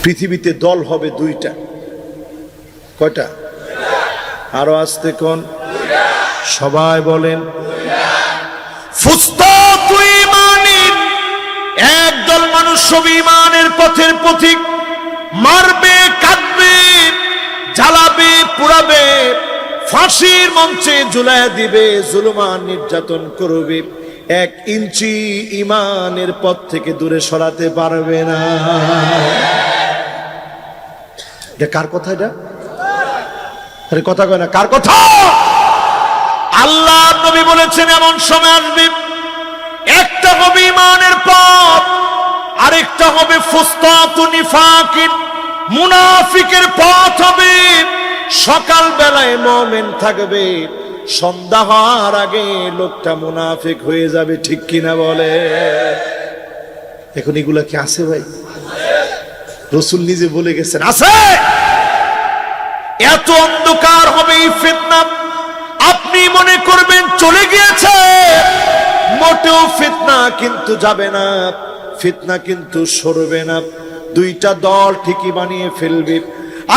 পৃথিবীতে দল হবে দুইটা। কয়টা? আরো আসতে কোন? সবাই বলেন। ফুসতাতু ঈমানিন, একদল মানুষ সবই ঈমানের পথের পথিক, মারবে, কাটবে, জ্বালাবে, পুড়াবে, ফাঁসির মঞ্চে ঝুলায় দিবে, জুলুমান নির্যাতন করবে, 1 ইঞ্চি ঈমানের পথ থেকে দূরে সরাতে পারবে না। এটা কার কথা? এটা আরে কথা কয় না, কার কথা? আল্লাহ নবী বলেছেন এমন সময় আসবে, একটা হবে ঈমানের পথ, আরেকটা হবে ফুসতাতু নিফাকিন, মুনাফিকের পথ হবে। সকাল বেলায় মুমিন থাকবে, সন্ধ্যা হওয়ার আগে লোকটা মুনাফিক হয়ে যাবে। ঠিক কিনা বলে? এখন এগুলা কি আছে ভাই? রাসূল নিজে বলে গেছেন আছে। এত অন্ধকার হবে এই ফিতনা, আপনি মনে করবেন চলে গিয়েছে, মোটেও ফিতনা কিন্তু যাবে না, ফিতনা কিন্তু সরবে না। দুইটা দল ঠিকই বানিয়ে ফেলবে।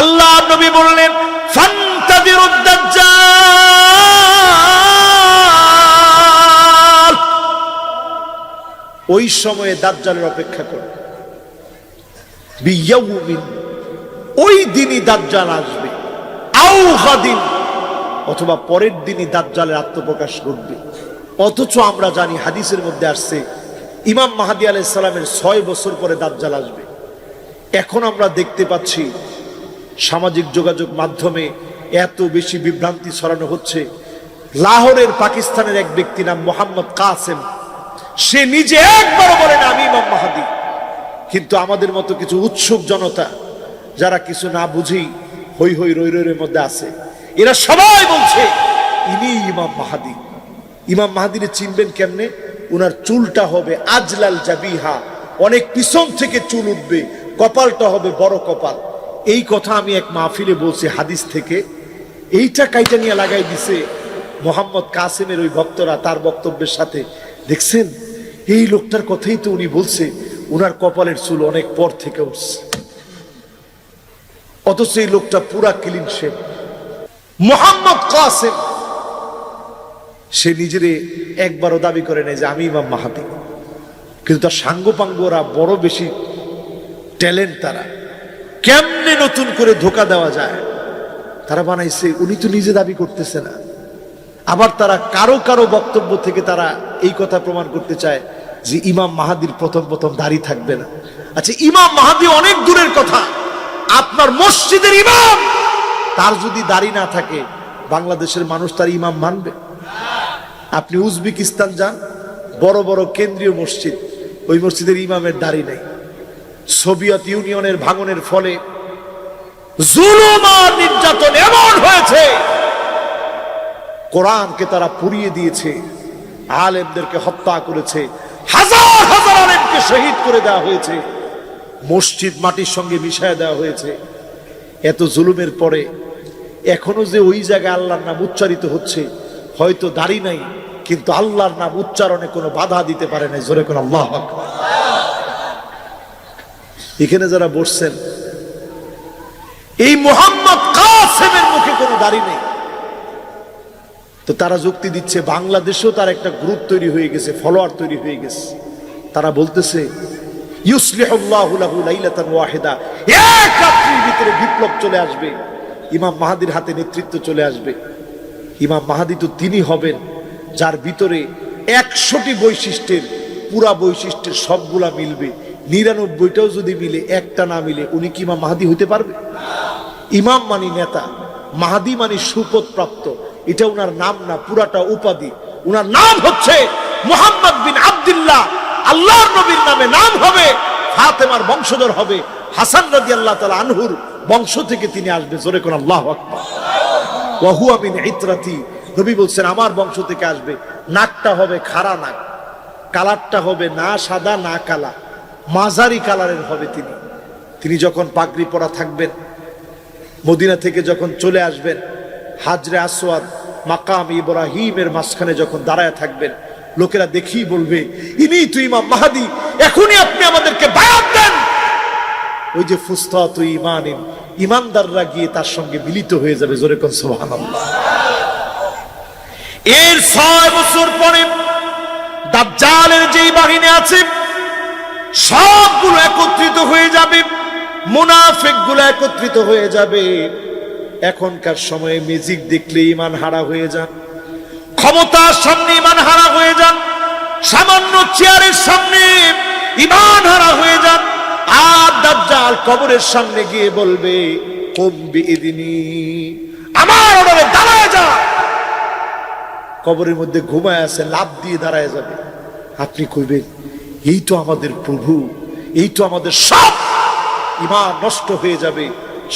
আল্লাহ নবী বললেন ফান্তাদিরুদ দাজ্জাল, ওই সময়ে দাজ্জালের অপেক্ষা করুন। বিয়াউমিন, ওই দিনই দাজ্জাল আসবে, আও গাদিন, অথবা পরের দিনই দাজ্জালের আত্মপ্রকাশ ঘটবে। অথচ আমরা জানি হাদিসের মধ্যে আসছে ইমাম মাহদী আলাইহিস সালামের 6 বছর পরে দাজ্জাল আসবে। এখন আমরা দেখতে পাচ্ছি সামাজিক যোগাযোগ মাধ্যমে এত বেশি বিভ্রান্তি ছড়ানো হচ্ছে। লাহোরের পাকিস্তানের এক ব্যক্তি নাম মোহাম্মদ কাসেম, সে নিজে একবারও বলে না আমি ইমাম মাহদী, কিন্তু আমাদের মতো কিছু উৎসুক জনতা যারা কিছু না বুঝেই হই হই রই রইয়ের মধ্যে আছে, এরা সবাই বলছে ইনি ইমাম মাহদী। ইমাম মাহদীরে চিনবেন কেমনে? উনার চুলটা হবে আজলাল জাবিহা, অনেক পিছন থেকে চুল উঠবে, কপালটা হবে বড় কপাল। এই কথা আমি এক মাহফিলে বলছি হাদিস থেকে, এইটা কাইটা নিয়ে লাগাই দিছে মোহাম্মদ কাসেমের ওই ভক্তরা তার বক্তব্যের সাথে। দেখছেন, এই লোকটার কথাই তো উনি বলছে উনার কপালের চুল অনেক পর থেকে উঠছে, অথচ এই লোকটা পুরা ক্লিন শেভ। মোহাম্মদ কাসেম সে নিজের একবারও দাবি করে নাই যে আমি ইমাম মাহদী, কিন্তু তার সাঙ্গপাঙ্গরা বড় বেশি ট্যালেন্ট। তারা কেমনে নতুন করে ধোকা দেওয়া যায় তারা বানাইছে। উনি তো নিজে দাবি করতেছে না, আবার তারা কারো কারো বক্তব্য থেকে তারা এই কথা প্রমাণ করতে চায় যে ইমাম মাহদীর প্রথম দাড়ি থাকবে না। আচ্ছা, ইমাম মাহদী অনেক দূরের কথা, আপনার মসজিদের ইমাম তার যদি দাড়ি না থাকে বাংলাদেশের মানুষ তার ইমাম মানবে? আপনি উজবেকিস্তান যান, বড় বড় কেন্দ্রীয় মসজিদ, ওই মসজিদের ইমামের দাড়ি নেই। সোভিয়েত ইউনিয়নের ভাঙনের ফলে জুলুম আর নির্যাতন এমন হয়েছে, কোরআনকে তারা পুড়িয়ে দিয়েছে, আলেমদেরকে হত্যা করেছে, হাজার হাজার আলেমকে শহীদ করে দেওয়া হয়েছে, মসজিদ মাটির সঙ্গে মিশিয়ে দেওয়া হয়েছে। এত জুলুমের পরে এখনো যে ওই জায়গায় আল্লাহর নাম উচ্চারিত হচ্ছে, হয়তো দাড়ি নাই কিন্তু আল্লাহর নাম উচ্চারণে কোনো বাধা দিতে পারে নাই। জোরে কোন আল্লাহু আকবার। এখানে যারা বসছেন, এই মুহাম্মদ কাসেমের মুখে কোনো দাড়ি নেই, তো তারা যুক্তি দিচ্ছে বাংলাদেশেও তার একটা গ্রুপ তৈরি হয়ে গেছে, ফলোয়ার তৈরি হয়ে গেছে। তারা বলতেছে ইউসলিহুল্লাহু লাহু লাইলাতান ওয়াহিদা, এক রাত্রির ভিতরে বিপ্লব চলে আসবে, ইমাম মাহদীর হাতে নেতৃত্ব চলে আসবে। ইমাম মাহদী তো তিনি হবেন যার ভিতরে 100টি বৈশিষ্ট্যের পুরা বৈশিষ্ট্যের সবগুলা মিলবে, 99টাও যদি মিলে একটা না মিলে, উনি কি ইমাম মাহদী হইতে পারবে? ইমাম মানি নেতা, মাহদী মানি সুপথ প্রাপ্ত। এটা উনার নাম না, পুরাটা উপাধি। উনার নাম হচ্ছে মুহাম্মদ বিন আব্দুল্লাহ, আল্লাহর নবীর নামে নাম হবে, ফাতেমার বংশধর হবে, হাসান রাদিয়াল্লাহু তাআলা আনহুর বংশ থেকে তিনি আসবে। জোরে কোন আল্লাহু আকবার। ওয়া হুয়া মিন ইতরাতি, নবী বলছেন আমার বংশ থেকে আসবে। নাকটা হবে খাড়া নাক, কালারটা হবে না সাদা না কালা, মাঝারি কালারের হবে তিনি। তিনি যখন পাগড়ি পরা থাকবেন, মদিনা থেকে যখন চলে আসবেন, হাজরে আসওয়াদ মাকাম ইব্রাহিমের মাঝখানে যখন দাঁড়ায় থাকবেন, লোকেরা দেখেই বলবে ইনি তো ইমাম মাহদী, এখনই আপনি আমাদেরকে বায়াত দেন। ওই যে ফুস্তাতু ঈমানিন, ঈমানদাররা গিয়ে তার সঙ্গে মিলিত হয়ে যাবে। জোরে কোন সুবহানাল্লাহ। এর 6 বছর পরে দাজ্জালের যেই বাহিনী আছে সবগুলো একত্রিত হয়ে যাবে, মুনাফিকগুলো একত্রিত হয়ে যাবে। এখনকার সময়ে মিউজিক দেখলে ঈমান হারা হয়ে যান, ক্ষমতার সামনে ঈমান হারা হয়ে যান, সামান্য চেয়ারের সামনে ঈমান হারা হয়ে যান। আর দাজ্জাল কবরের সামনে গিয়ে বলবে কুম বিইذনি, আমার অর্ডারে দাঁড়ায় যা। কবরের মধ্যে ঘুমায় আছে, লাফ দিয়ে দাঁড়ায় যাবে। আপনি কইবেন এই তো আমাদের প্রভু, এই তো আমাদের সব। ঈমান নষ্ট হয়ে যাবে,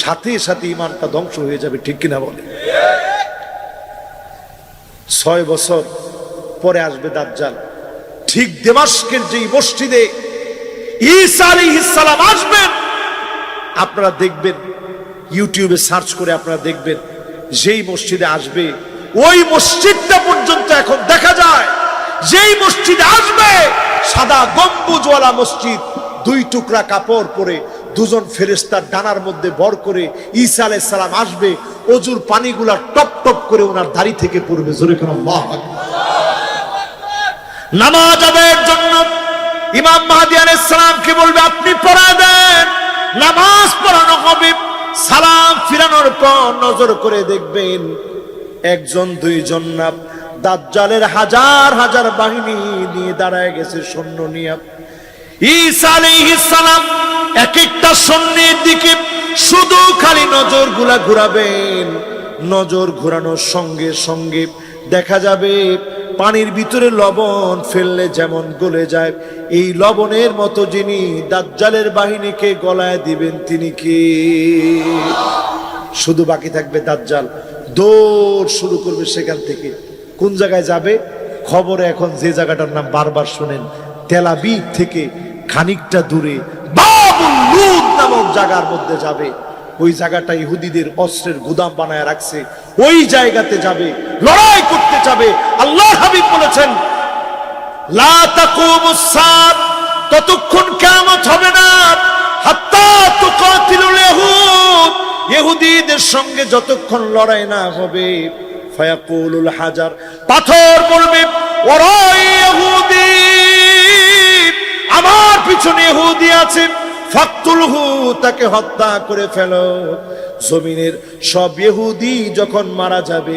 সাথে সাথে ঈমানটা ধ্বংস হয়ে যাবে। ঠিক কিনা বলে? 6 বছর পরে আসবে দাজ্জাল। ঠিক দমাস্কের যেই মসজিদে ঈসা আলাইহিস সালাম আসবেন, আপনারা দেখবেন, ইউটিউবে সার্চ করে আপনারা দেখবেন, যেই মসজিদে আসবে ওই মসজিদটা পর্যন্ত এখন দেখা যায়। যেই মসজিদে আসবে সাদা গম্বুজওয়ালা মসজিদ, 2 টুকরা কাপড় পরে দুজন ফেরেশতার ডানার মধ্যে ভর করে ঈসা আলাইহিস সালাম আসবে। অজুর পানিগুলা টপ টপ করে ওনার দাড়ি থেকে পড়বে। জোরে করে আল্লাহু আকবার। নামাজ আদায়ের জন্য ইমাম মাহদী আলাইহিস সালামকে বলবে আপনি পড়া দেন, নামাজ পড়ানো হবে। সালাম ফিরানোর পর নজর করে দেখবেন 1 জন 2 জন না, দাজ্জালের হাজার হাজার বাহিনী নিয়ে দাঁড়ায় গেছে, সৈন্য নিয়ে। ঈসা আলাইহিস সালাম এক একটা সৈন্যের দিকে শুধু খালি নজরগুলা ঘুরাবেন। নজর ঘোরানোর সঙ্গে সঙ্গে দেখা যাবে পানির ভিতরে লবণ ফেললে যেমন গলে যায়, এই লবণের মতো যিনি দাজ্জালের বাহিনীকে গলায় দিবেন তিনি কে? শুধু বাকি থাকবে দাজ্জাল। দৌড় শুরু করবে সেখান থেকে। কোন জায়গায় যাবে? খবরে এখন যে জায়গাটার নাম বারবার শুনেন, তেল আবিব থেকে খানিকটা দূরে বাবুল লুদ নামক জায়গার মধ্যে যাবে। ওই জায়গাটা ইহুদিদের অস্ত্রের গুদাম বানায় রাখছে, ওই জায়গাতে যাবে, লড়াই করতে যাবে। আল্লাহ হাবিব বলেছেন লা তাকুমুস সাআত, ততক্ষণ কিয়ামত হবে না হাত্তা তুকাতিলুল ইহুদ, ইহুদিদের সঙ্গে যতক্ষণ লড়াই না হবে। ফায়াকুলুল হাজার, পাথর বলবে ওরাই ইহুদি, আমার পিছনে ইহুদি আছে, ফাকতুলহু, তাকে হত্যা করে ফেলো। জমিনের সব ইহুদি যখন মারা যাবে,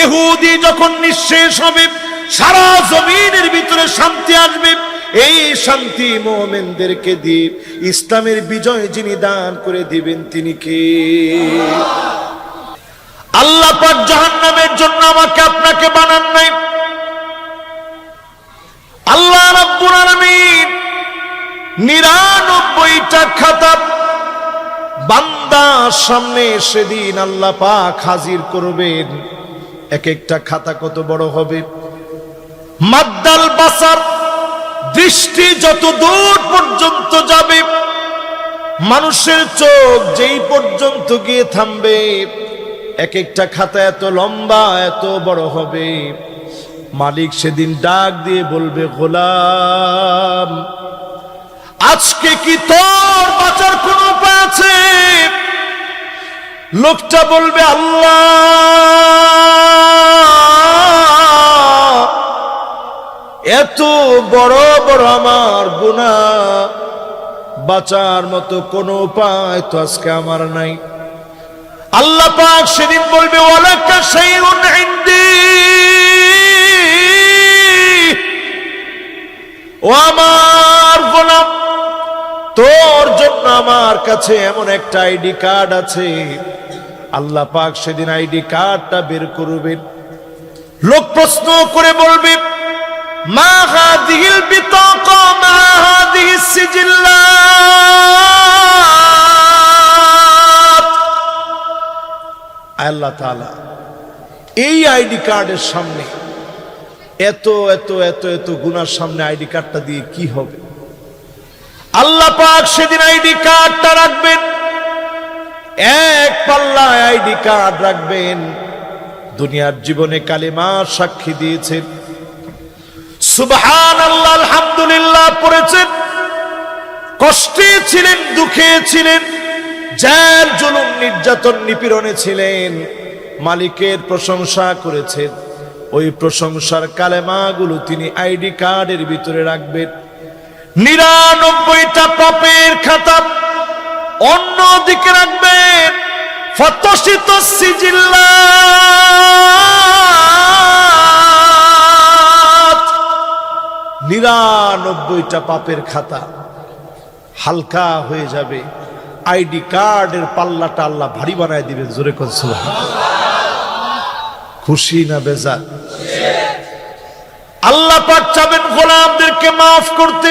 ইহুদি যখন নিঃশেষ হবে, সারা জমিনের ভিতরে শান্তি আসবে। এই শান্তি মুমিনদেরকে দিয়ে ইসলামের বিজয় যিনি দান করে দিবেন তিনি কে? আল্লাহ পাক জাহান্নামের জন্য আমাকে আপনাকে বানান নাই। আল্লাহ রাব্বুল আলামিন 99টা খাতা বান্দার সামনে সেদিন আল্লাহ পাক হাজির করবেন। এক একটা খাতা কত বড় হবে? মাদ্দাল বাসার, দৃষ্টি যত দূর পর্যন্ত যাবে, মানুষের চোখ যেই পর্যন্ত গিয়ে থামবে, এক একটা খাতা এত লম্বা এত বড় হবে। মালিক সেদিন ডাক দিয়ে বলবে গোলাম, আজকে কি তোর বাঁচার কোন উপায় আছে? লোকটা বলবে আল্লাহ, এত বড় বড় আমার গুনাহ, বাঁচার মতো কোন উপায় তো আজকে আমার নাই। আল্লাহ পাক সেদিন বলবে ওয়ালাকা শাইউন ইনদি, ও আমার গোলাম, তোর জন্য আমার কাছে এমন একটা আইডি কার্ড আছে। আল্লাহ পাক সেদিন আইডি কার্ডটা বের করবেন। লোক প্রশ্ন করে বলবে মা হাযিহিল বিতাকা মা হাযিহিস সিজিল্লাত। আল্লাহ তাআলা এই আইডি কার্ডের সামনে, এত এত এত এত গুনার সামনে আইডি কার্ডটা দিয়ে কি হবে? আল্লাহ পাক সেদিন আইডি কার্ডটা রাখবেন, এক পাল্লায় আইডি কার্ড রাখবেন। দুনিয়ার জীবনে কালেমা সাক্ষী দিয়েছেন, সুবহানাল্লাহ আলহামদুলিল্লাহ পড়েছেন, কষ্টে ছিলেন, দুঃখে ছিলেন, জেল জুলুম নির্যাতন নিপীড়নে ছিলেন, মালিকের প্রশংসা করেছেন। ওই প্রশংসার কালেমাগুলো তিনি আইডি কার্ডের ভিতরে রাখবেন। 99টা পাপের খাতা অন্যদিকে রাখবেন। ফতশিত সিজিল্লাত, 99টা পাপের খাতা হালকা হয়ে যাবে। আইডি কার্ডের পাল্লাটা আল্লাহ ভারী বানায় দিবেন। জোরে কোন সুবহানাল্লাহ। খুশি না বেজার? আল্লাহ পাক চাবেন গোলামদেরকে মাফ করতে,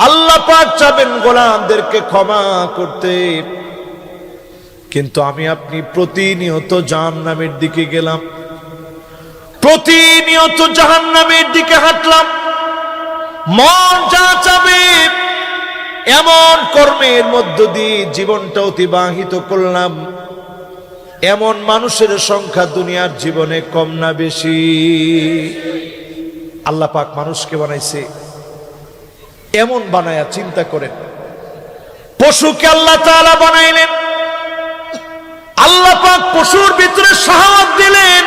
আল্লাহ পাক চাবেন গোলামদেরকে ক্ষমা করতে। কিন্তু আমি আপনি প্রতিনিয়ত জাহান্নামের দিকে গেলাম, প্রতিনিয়ত জাহান্নামের দিকে হাঁটলাম। মন যা চাবে এমন কর্মের মধ্য দিয়ে জীবনটা অতিবাহিত করলাম। এমন মানুষের সংখ্যা দুনিয়ার জীবনে কম না বেশি? আল্লাহ পাক মানুষকে বানাইছে এমন বানায়া, চিন্তা করেন, পশুকে আল্লাহ তাআলা বানাইলেন, আল্লাহ পাক পশুর ভিতরে শাহাওয়াত দিলেন,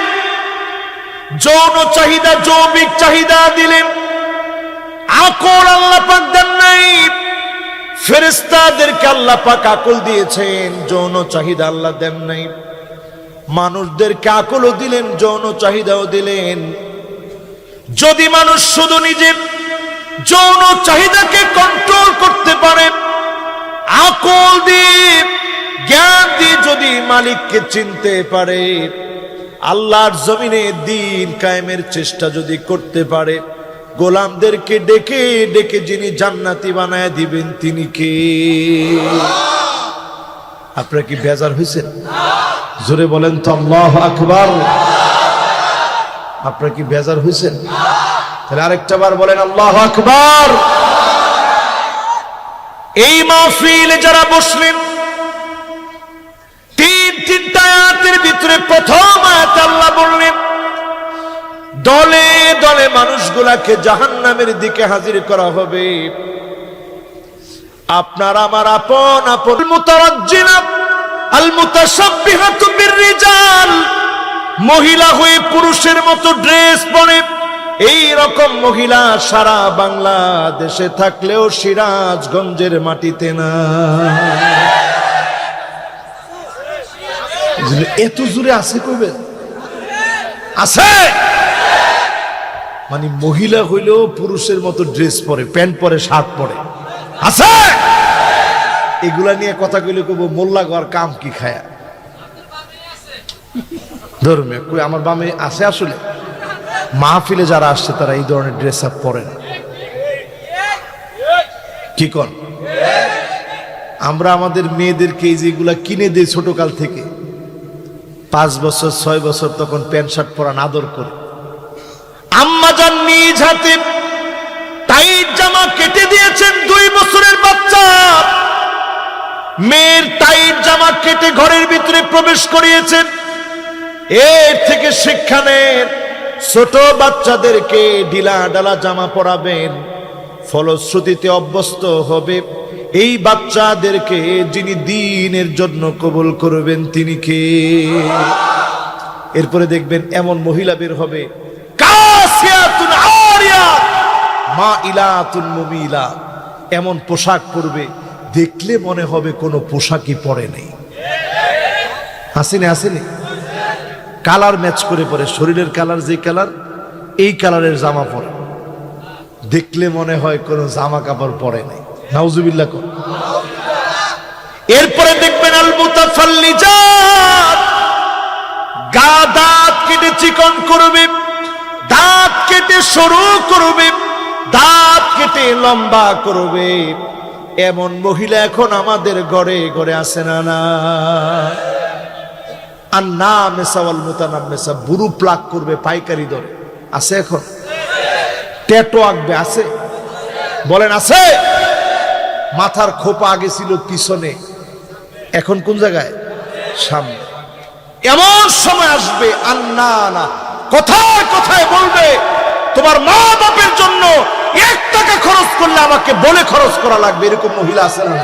যৌন চাহিদা, যৌবিক চাহিদা দিলেন। আকল আল্লাহ পাক দেন নাই। ফেরেশতাদেরকে আল্লাহ পাক আকল দিয়েছেন, যৌন চাহিদা আল্লাহ দেন নাই। মানুষদেরকে আকলও দিলেন, যৌন চাহিদাও দিলেন। যদি মানুষ শুধু নিজের যৌন চাহিদাকে কন্ট্রোল করতে পারে, আকল দিয়ে, জ্ঞান দিয়ে যদি মালিককে চিনতে পারে, আল্লাহর জমিনে দ্বীন কায়েমের চেষ্টা যদি করতে পারে, গোলামদেরকে ডেকে ডেকে যিনি জান্নাতি বানায় দিবেন তিনি কে? আপনারা কি বেজার হয়েছেন? জোরে বলেন তো আল্লাহু আকবার। আপনারা কি বেজার হয়েছেন? তাহলে আরেকটা বার বলেন আল্লাহু আকবার। এই মাহফিলে যারা বসলেন, তিনটা আয়াতের ভিতরে প্রথম আয়াত আল্লাহ বললেন দলে দলে মানুষগুলাকে জাহান্নামের দিকে হাজির করা হবে। আপনার আমার আপন আপন মুতারাজ্জিনা আল মুতাশাব্বিহাতু বিররিজাল, মহিলা হয়ে পুরুষের মতো ড্রেস পরে এই রকম মহিলা সারা বাংলাদেশে থাকলেও সিরাজগঞ্জের মাটিতে না। এত জোরে আছে কইবেন? আছে মানে মহিলা হইলেও পুরুষের মতো ড্রেস পরে, প্যান্ট পরে, শার্ট পরে, আছে। এগুলা নিয়ে কথা কইলে কইব মোল্লা ঘর কাম কি খায়া ধর্মে কই আমার বামে আছে। আসলে মাহফিলে যারা আসছে তারা এই ধরনের ড্রেস আপ পরে না। কি কর? আমরা আমাদের মেয়েদেরকে এই যেগুলা কিনে দিই ছোটকাল থেকে, 5 বছর 6 বছর তখন প্যান্ট শার্ট পরা আদর করে। আম্মা জান নিজ হাতে টাইট জামা কেটে দিয়েছেন 2 বছরের বাচ্চা, মেয়ের টাইট জামা কেটে ঘরের ভিতরে প্রবেশ করিয়েছেন। এর থেকে শিক্ষা নেন, ছোট বাচ্চাদেরকে ঢিলা ঢালা জামা পরাবেন, ফলশ্রুতিতে অভ্যস্ত হবে। এই বাচ্চাদেরকে যিনি দ্বীনের জন্য কবুল করবেন তিনি কে? এরপরে দেখবেন এমন মহিলা বের হবে, কাসিয়াতুন আরিয়াত মাইলাতুন মুমিলা, এমন পোশাক পরবে দেখলে মনে হবে কোনো পোশাকই পরে নেই। আসেনি আসেনি? কালার ম্যাচ করে পরে, শরীরের কালার যে কালার, এই কালারের জামা পরে দেখলে মনে হয় কোনো জামা কাপড় পরে নেই। নাউজুবিল্লাহ কর। এরপরে দেখবেন আল মুতাফাল্লিজাত, গা দাঁত কেটে চিকন করবে, দাঁত কেটে সরু করবে, দাঁত কেটে লম্বা করবে। এমন মহিলা এখন আমাদের ঘরে ঘরে আছে না? না। আর না মেসাওয়াল মুতানাম্মেসা, বুরু প্লাক করবে পাইকারি দরে, আছে এখন? ট্যাটু আঁকবে, আছে? বলেন আছে? মাথার খোপা আগে ছিল পিছনে, এখন কোন জায়গায়? সামনে। এমন সময় আসবে আন্না না, কথায় কথায় বলবে তোমার মা বাপের জন্য টাকা খরচ করলে আমাকে বলে খরচ করা লাগবে, এরকম মহিলা আছে না?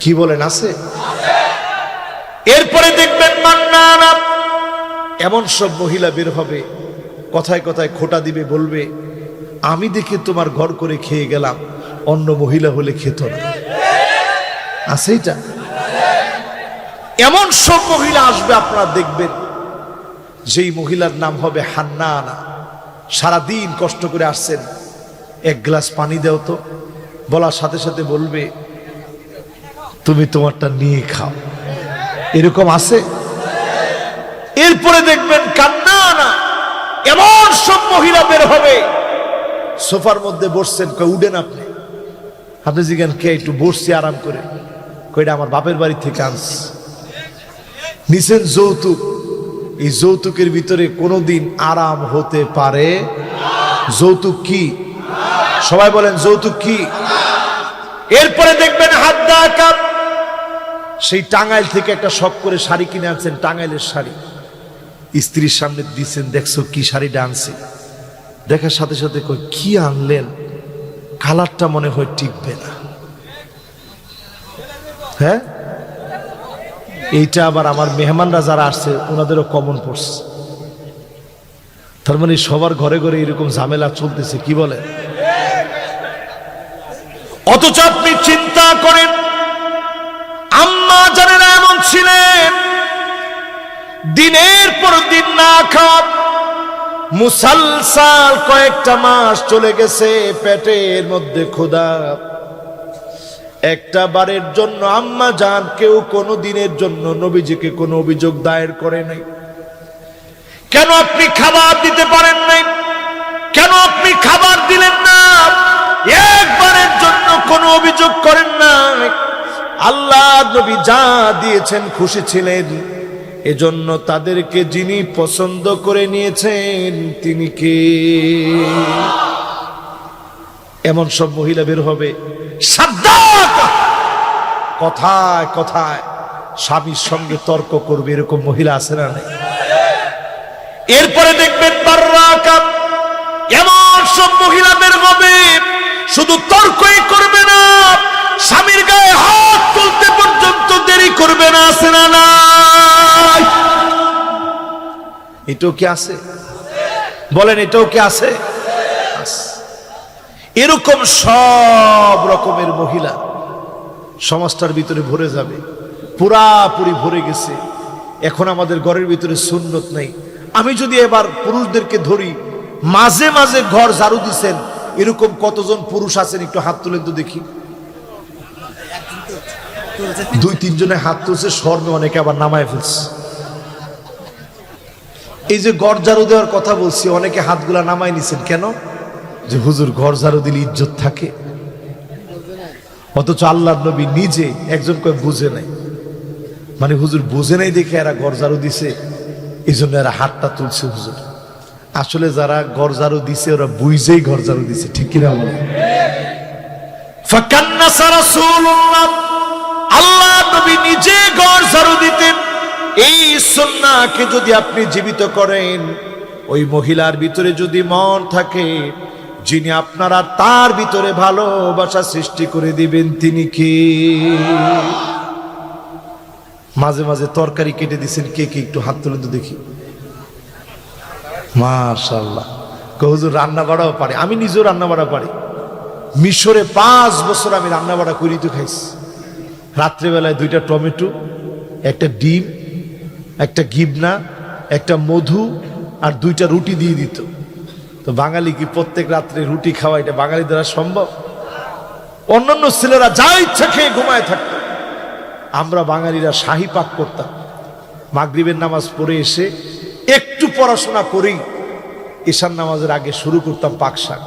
কি বলেন, আছে? এরপরে দেখবেন মান্নানা, এমন সব মহিলা বের হবে, কথায় কথায় খোটা দিবে, বলবে আমি দেখে তোমার ঘর করে খেয়ে গেলাম, অন্য মহিলা হলে খেত না। আছে এটা? এমন সব মহিলা আসবে, আপনারা দেখবেন যেই মহিলার নাম হবে হান্নানা। সারাদিন কষ্ট করে আসছেন, এক গ্লাস পানি দাও তো, বলার সাথে সাথে বলবে তুমি তোমারটা নিয়ে খাও। এরকম আছে? এরপরে দেখবেন কান্নানা, এমন সব মহিলা বের হবে, সোফার মধ্যে বসছেন, উঠেন আপনি। আপনি জিজ্ঞেন কে? একটু বসছি আরাম করে। কইটা আমার বাপের বাড়ি থেকে আনছি। নিছেন যৌতুক, এই যৌতুকের ভিতরে কোনোদিন আরাম হতে পারে? যৌতুক কি? সবাই বলেন যৌতুক কি? এরপরে দেখবেন হাদ্দাকা, সেই টাঙ্গাইল থেকে একটা শখ করে শাড়ি কিনে আনছেন, টাঙ্গাইলের শাড়ি, স্ত্রীর সামনে দিচ্ছেন, দেখছো কি শাড়িটা আনছে? দেখার সাথে সাথে কই কি আনলেন, কালারটা মনে হয় টিকবে না। হ্যাঁ, এইটা আবার আমার মেহমানরা যারা আসছে ওনাদেরও কমন পড়ছে। তার মানে সবার ঘরে ঘরে এরকম ঝামেলা চলতেছে, কি বলে? অথচ আপনি চিন্তা করেন, আম্মা জানেরা এমন ছিলেন, দিনের পর দিন না খাওয়া, মুসালসাল কয়েকটা মাস চলে গেছে, পেটের মধ্যে ক্ষুধা। একটা বারের জন্য আম্মা জান কেউ কোনো দিনের জন্য নবীজিকে কোনো অভিযোগ দায়ের করে নাই। কেন আপনি খাবার দিতে পারেন নাই? কেন আপনি খাবার দিলেন না? একবারের জন্য কোনো অভিযোগ করেন না। আল্লাহ নবী যা দিয়েছেন খুশি ছিলেন, এজন্য তাদেরকে যিনি পছন্দ করে নিয়েছেন তিনি কে? এমন সব মহিলা বের হবে, কথায় কথায় স্বামীর সঙ্গে তর্ক করবে, এরকম মহিলা আছে না? এরপরে দেখবেন বাররাকা, এমন সব মহিলা বের হবে, শুধু তর্কই করবে না, স্বামীর গায়ে হাত তুলতে পর্যন্ত দেরি করবে না। আছে না? নাই? এটাও কি আছে? বলেন, এটাও কি আছে? এরকম সব রকমের মহিলা সমাজটার ভিতরে ভরে যাবে, পুরাপুরি ভরে গেছে। এখন আমাদের ঘরের ভিতরে সুন্নত নাই। আমি যদি এবার পুরুষদেরকে ধরি, মাঝে মাঝে ঘর ঝাড়ু দিচ্ছেন এরকম কতজন পুরুষ আছেন? একটু হাত তুলেন তো দেখি। 2-3 জনে হাত তুলছে, শর্মে অনেকে আবার নামায় ফেলছে। এই যে ঘর ঝাড়ু দেওয়ার কথা বলছি, অনেকে হাতগুলা নামায় নিছেন কেন? যে হুজুর ঘর ঝাড়ু দিলে ইজ্জত থাকে। অথচ আল্লাহর নবী নিজে একজন কয় বুঝে নাই, মানে হুজুর বুঝে নাই দেখে এরা ঘর ঝাড়ু দিছে, এই জন্য এরা হাতটা তুলছে। হুজুর আসলে যারা ঘর ঝাড়ু দিছে ওরা বুঝেই ঘর ঝাড়ু দিছে, ঠিক কিনা বলে? আল্লাহ নবী নিজে ঘর ঝাড়ু দিতেন। এই সুন্নাহকে যদি আপনি জীবিত করেন, ওই মহিলার ভিতরে যদি মন থাকে, যিনি আপনারা তার ভিতরে ভালোবাসা সৃষ্টি করে দিবেন তিনি কে? মাঝে মাঝে তরকারি কেটে দিচ্ছেন, কে কে একটু হাত তুলে তো দেখি। মাশাআল্লাহ, হুজুর রান্না বাড়াও পারে। আমি নিজেও রান্না বাড়া পারি। মিশরে 5 বছর আমি রান্না বাড়া করি তো খাইছি। রাত্রেবেলায় 2টা টমেটো, একটা ডিম, একটা গিবনা, একটা মধু আর 2টা রুটি দিয়ে দিত। তো বাঙালি কি প্রত্যেক রাত্রে রুটি খাওয়া এটা বাঙালি দ্বারা সম্ভব? অন্যান্য ছেলেরা যা ইচ্ছা খেয়ে ঘুমায় থাকত, আমরা বাঙালিরা শাহী পাক করতাম। মাগরিবের নামাজ পড়ে এসে একটু পড়াশোনা করেই ঈশান নামাজের আগে শুরু করতাম পাক শাক।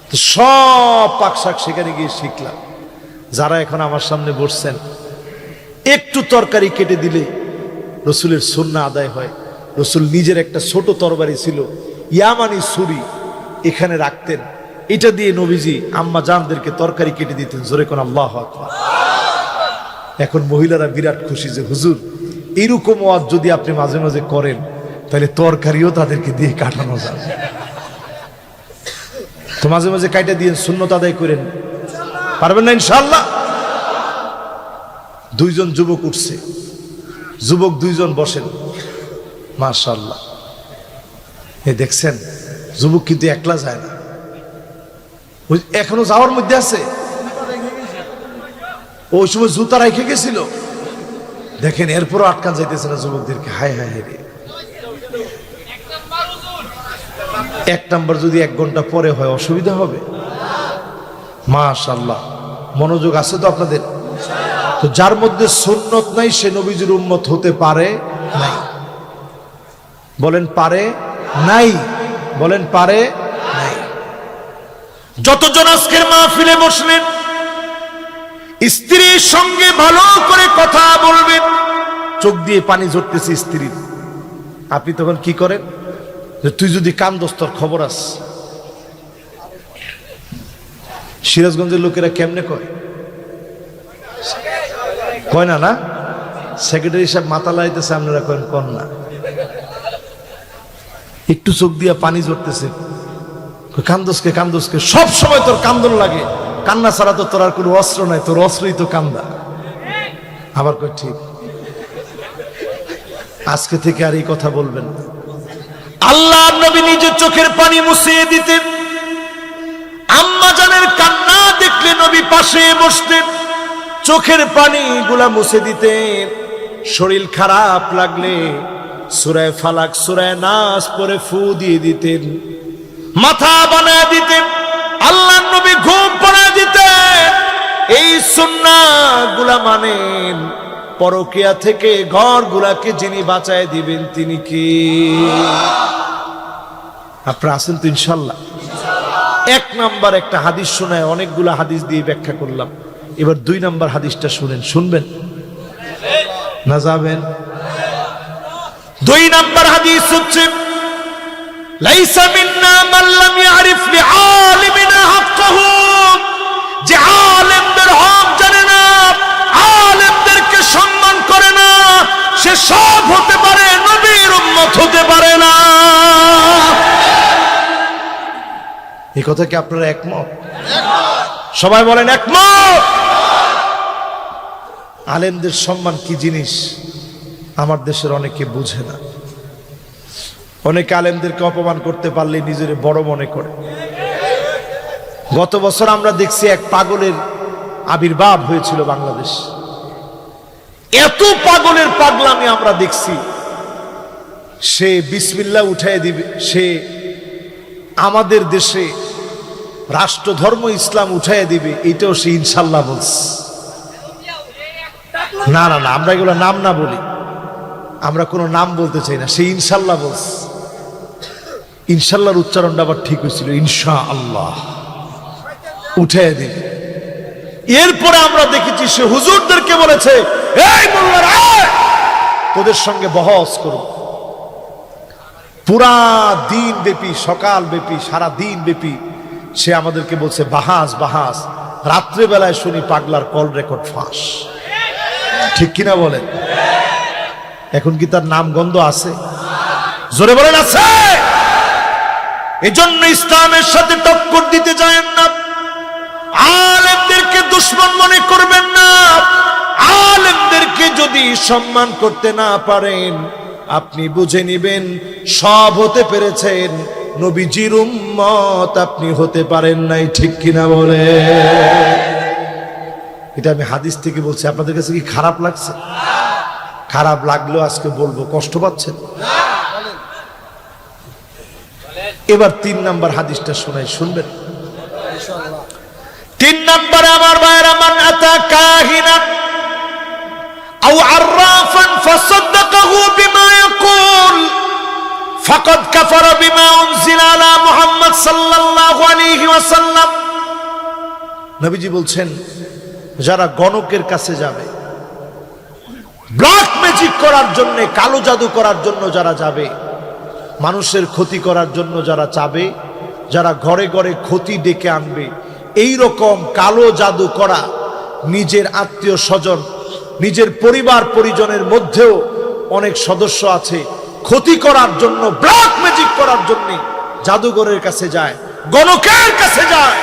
তো সব পাক শাক সেখানে গিয়ে শিখলাম। যারা এখন আমার সামনে বসছেন, একটু তরকারি কেটে দিলে রসুলের সুন্নাহ আদায় হয়। রসুল নিজের একটা ছোট তরবারি ছিল, ইয়ামানি ছুরি, এখানে রাখতেন। এটা দিয়ে নবীজি আম্মা জানদেরকে তরকারি কেটে দিতেন। জোরে কোন আল্লাহু আকবার। এখন মহিলারা বিরাট খুশি যে হুজুর এরকম ওয়াজ যদি আপনি মাঝে মাঝে করেন, তাহলে তরকারিও তাদেরকে দিয়ে কাটানো যাবে। তো মাঝে মাঝে কাইটা দিয়ে সুন্নত আদায় করেন, পারবেন না ইনশাআল্লাহ? দুইজন যুবক উঠছে, যুবক দুইজন বসেন, মাশাআল্লাহ। এই দেখছেন যুবক কিন্তু একলা যায় না, এখনো যাওয়ার মধ্যে আছে। ওই সময় জুতা রেখে গেছিল, দেখেন এরপরও আটকান যাইতেছে না যুবকদেরকে। হায় হায় রে, এক নাম্বার যদি 1 ঘন্টা পরে হয় অসুবিধা হবে? মাশাআল্লাহ, মনোযোগ আছে তো আপনাদের? তো যার মধ্যে সুন্নত নাই সে নবীজির উম্মত হতে পারে নাই। বলেন পারে নাই, বলেন পারে নাই। যতজন আজকের মাহফিলে বসলেন, স্ত্রীর সঙ্গে ভালো করে কথা বলবেন। চোখ দিয়ে পানি ঝরতেছে স্ত্রীর, আপনি তখন কি করেন? যে তুই যদি কান্দস তোর খবর আস। সিরাজগঞ্জের লোকেরা কেমনে কয়? কয় না? না, সেক্রেটারি সাহেব মাথা লাগাইতেছে, আপনারা কয়েন কন না। একটু চোখ দিয়া পানি ঝরতেছে, কান্দসকে কান্দসকে, সব সময় তোর কান্দন লাগে, কান্না ছাড়া তো তোর আর কোনো অস্ত্র নাই, তোর অস্ত্রই তো কান্দা। আবার কয় ঠিক, আজকে থেকে আর এই কথা বলবেন না। আল্লাহ নবী নিজের চোখের পানি মুছিয়ে দিতেন। আম্মা জানের কান্না দেখলে নবী পাশে বসতেন, চোখের পানি গুলা মুছে দিতেন। শরীর খারাপ লাগলে সূরা ফালাক সূরা নাস পরে ফু দিয়ে দিতেন, মাথা বানায় দিতেন। আল্লাহ নবী ঘুম পাড়ায় দিতেন। এই সুন্নাহ গুলা মানেন। পরকিয়া থেকে ঘরগুলাকে যিনি বাঁচায় দিবেন তিনি কি? আপনারা আছেন তো ইনশাআল্লাহ? 1 নাম্বার একটা হাদিস শোনায়, অনেকগুলা হাদিস দিয়ে ব্যাখ্যা করলাম। এবার 2 নাম্বার হাদিসটা শুনেন, শুনবেন না যাবেন? 2 নাম্বার হাদিস হচ্ছে, লাইসা মিন্না মান লাম ইয়ারিফ লিআলিমিনা হাক্কাহু। যে আলেমদের হক জানে না, আলেমদেরকে সম্মান করে না, সে সব হতে পারে, নবীর উম্মত হতে পারে না। এই কথা কি আপনারা একমত? সবাই বলেন একমত। আলেমদের সম্মান কি জিনিস আমার দেশের অনেকে বুঝে না। অনেকে আলেমদেরকে অপমান করতে পারলে নিজের বড় মনে করে। গত বছর আমরা দেখছি এক পাগলের আবির্ভাব হয়েছিল বাংলাদেশ। এত পাগলের পাগলামি আমরা দেখছি, সে বিসমিল্লাহ উঠায় দিবে, সে আমাদের দেশে রাষ্ট্রধর্ম ইসলাম উঠায় দিবে, এটাও সে ইনশাল্লাহ বলছে। না না না, আমরা এগুলো নাম না বলি, আমরা কোনো নাম বলতে চাই না। সে ইনশাল্লাহ বলছে। ইনশাল্লাহর উচ্চারণটা আবার ঠিক হয়েছিল, ইনশাআল্লাহ উঠায় দিবে। এরপরে আমরা দেখেছি সে হুজুরদেরকে বলেছে, এই মোল্লারা তোদের সঙ্গে বহস করব। পুরা দিন ব্যাপী, সকাল ব্যাপী, সারা দিন ব্যাপী সে আমাদেরকে বলছে বাহাস বাহাস। রাত্রে বেলায় শুনি পাগলার কল রেকর্ড ফাঁস। ঠিক কিনা বলেন? এখন কি তার নাম গন্ধ আছে? জোরে বলেন আছে। এজন্য ইসলামের সাথে টক্কর দিতে যায়েন না। আলেমদেরকে দুশমন মনে করবেন না। আলেমদেরকে যদি সম্মান করতে না পারেন, আপনি বুঝে নিবেন সব হতে পেরেছেন, নবীজির উম্মত আপনি হতে পারেন নাই। ঠিক কিনা বলে? এটা আমি হাদিস থেকে বলছি। আপনাদের কাছে কি খারাপ লাগছে? খারাপ লাগলেও আজকে বলবো, কষ্ট পাচ্ছেন? এবার 3 নাম্বার হাদিসটা শোনাই, শুনবেন? 3 নম্বরে আমার ভাইরা, মান আতা কাহিনান আও আররাফান ফাসাদদাকাহু বিমা ইয়াকুল ফাকাদ কাফারা বিমা উনজিলা আলা মুহাম্মদ সাল্লাল্লাহু আলাইহি ওয়াসাল্লাম। নবীজি বলছেন, যারা গণকের কাছে যাবে, ব্ল্যাক ম্যাজিক করার জন্য, কালো জাদু করার জন্য যারা যাবে, মানুষের ক্ষতি করার জন্য যারা চাবে, যারা ঘরে ঘরে ক্ষতি ডেকে আনবে, এই রকম কালো জাদু করা, নিজের আত্মীয় স্বজন, নিজের পরিবার পরিজনের মধ্যেও অনেক সদস্য আছে, ক্ষতি করার জন্য, ব্ল্যাক ম্যাজিক করার জন্য জাদুঘরের কাছে যায়, গণকের কাছে যায়।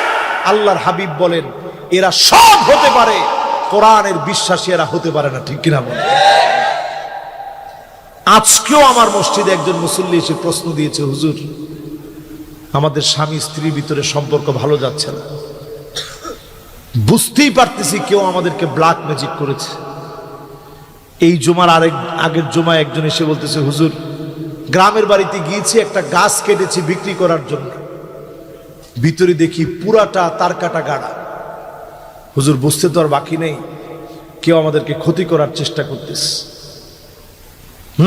আল্লাহর হাবিব বলেন এরা সব হতে পারে, কোরআনের বিশ্বাসী এরা হতে পারে না। ঠিক কিনা বলেন? আজকেও আমার মসজিদে একজন মুসল্লি এসে প্রশ্ন দিয়েছে, হুজুর আমাদের স্বামী স্ত্রীর ভিতরে সম্পর্ক ভালো যাচ্ছে না, বুঝতেই পারতেছি কেউ আমাদেরকে ব্ল্যাক ম্যাজিক করেছে। এই জুমার আগের জুমায় একজন এসে বলতেছে, হুজুর গ্রামের বাড়িতে গিয়েছি, একটা গাছ কেটেছি বিক্রি করার জন্য, ভিতরে দেখি পুরাটা তার কাটা গাড়া। হুজুর বুঝতে তো আর বাকি নেই, কেউ আমাদেরকে ক্ষতি করার চেষ্টা করতেছে।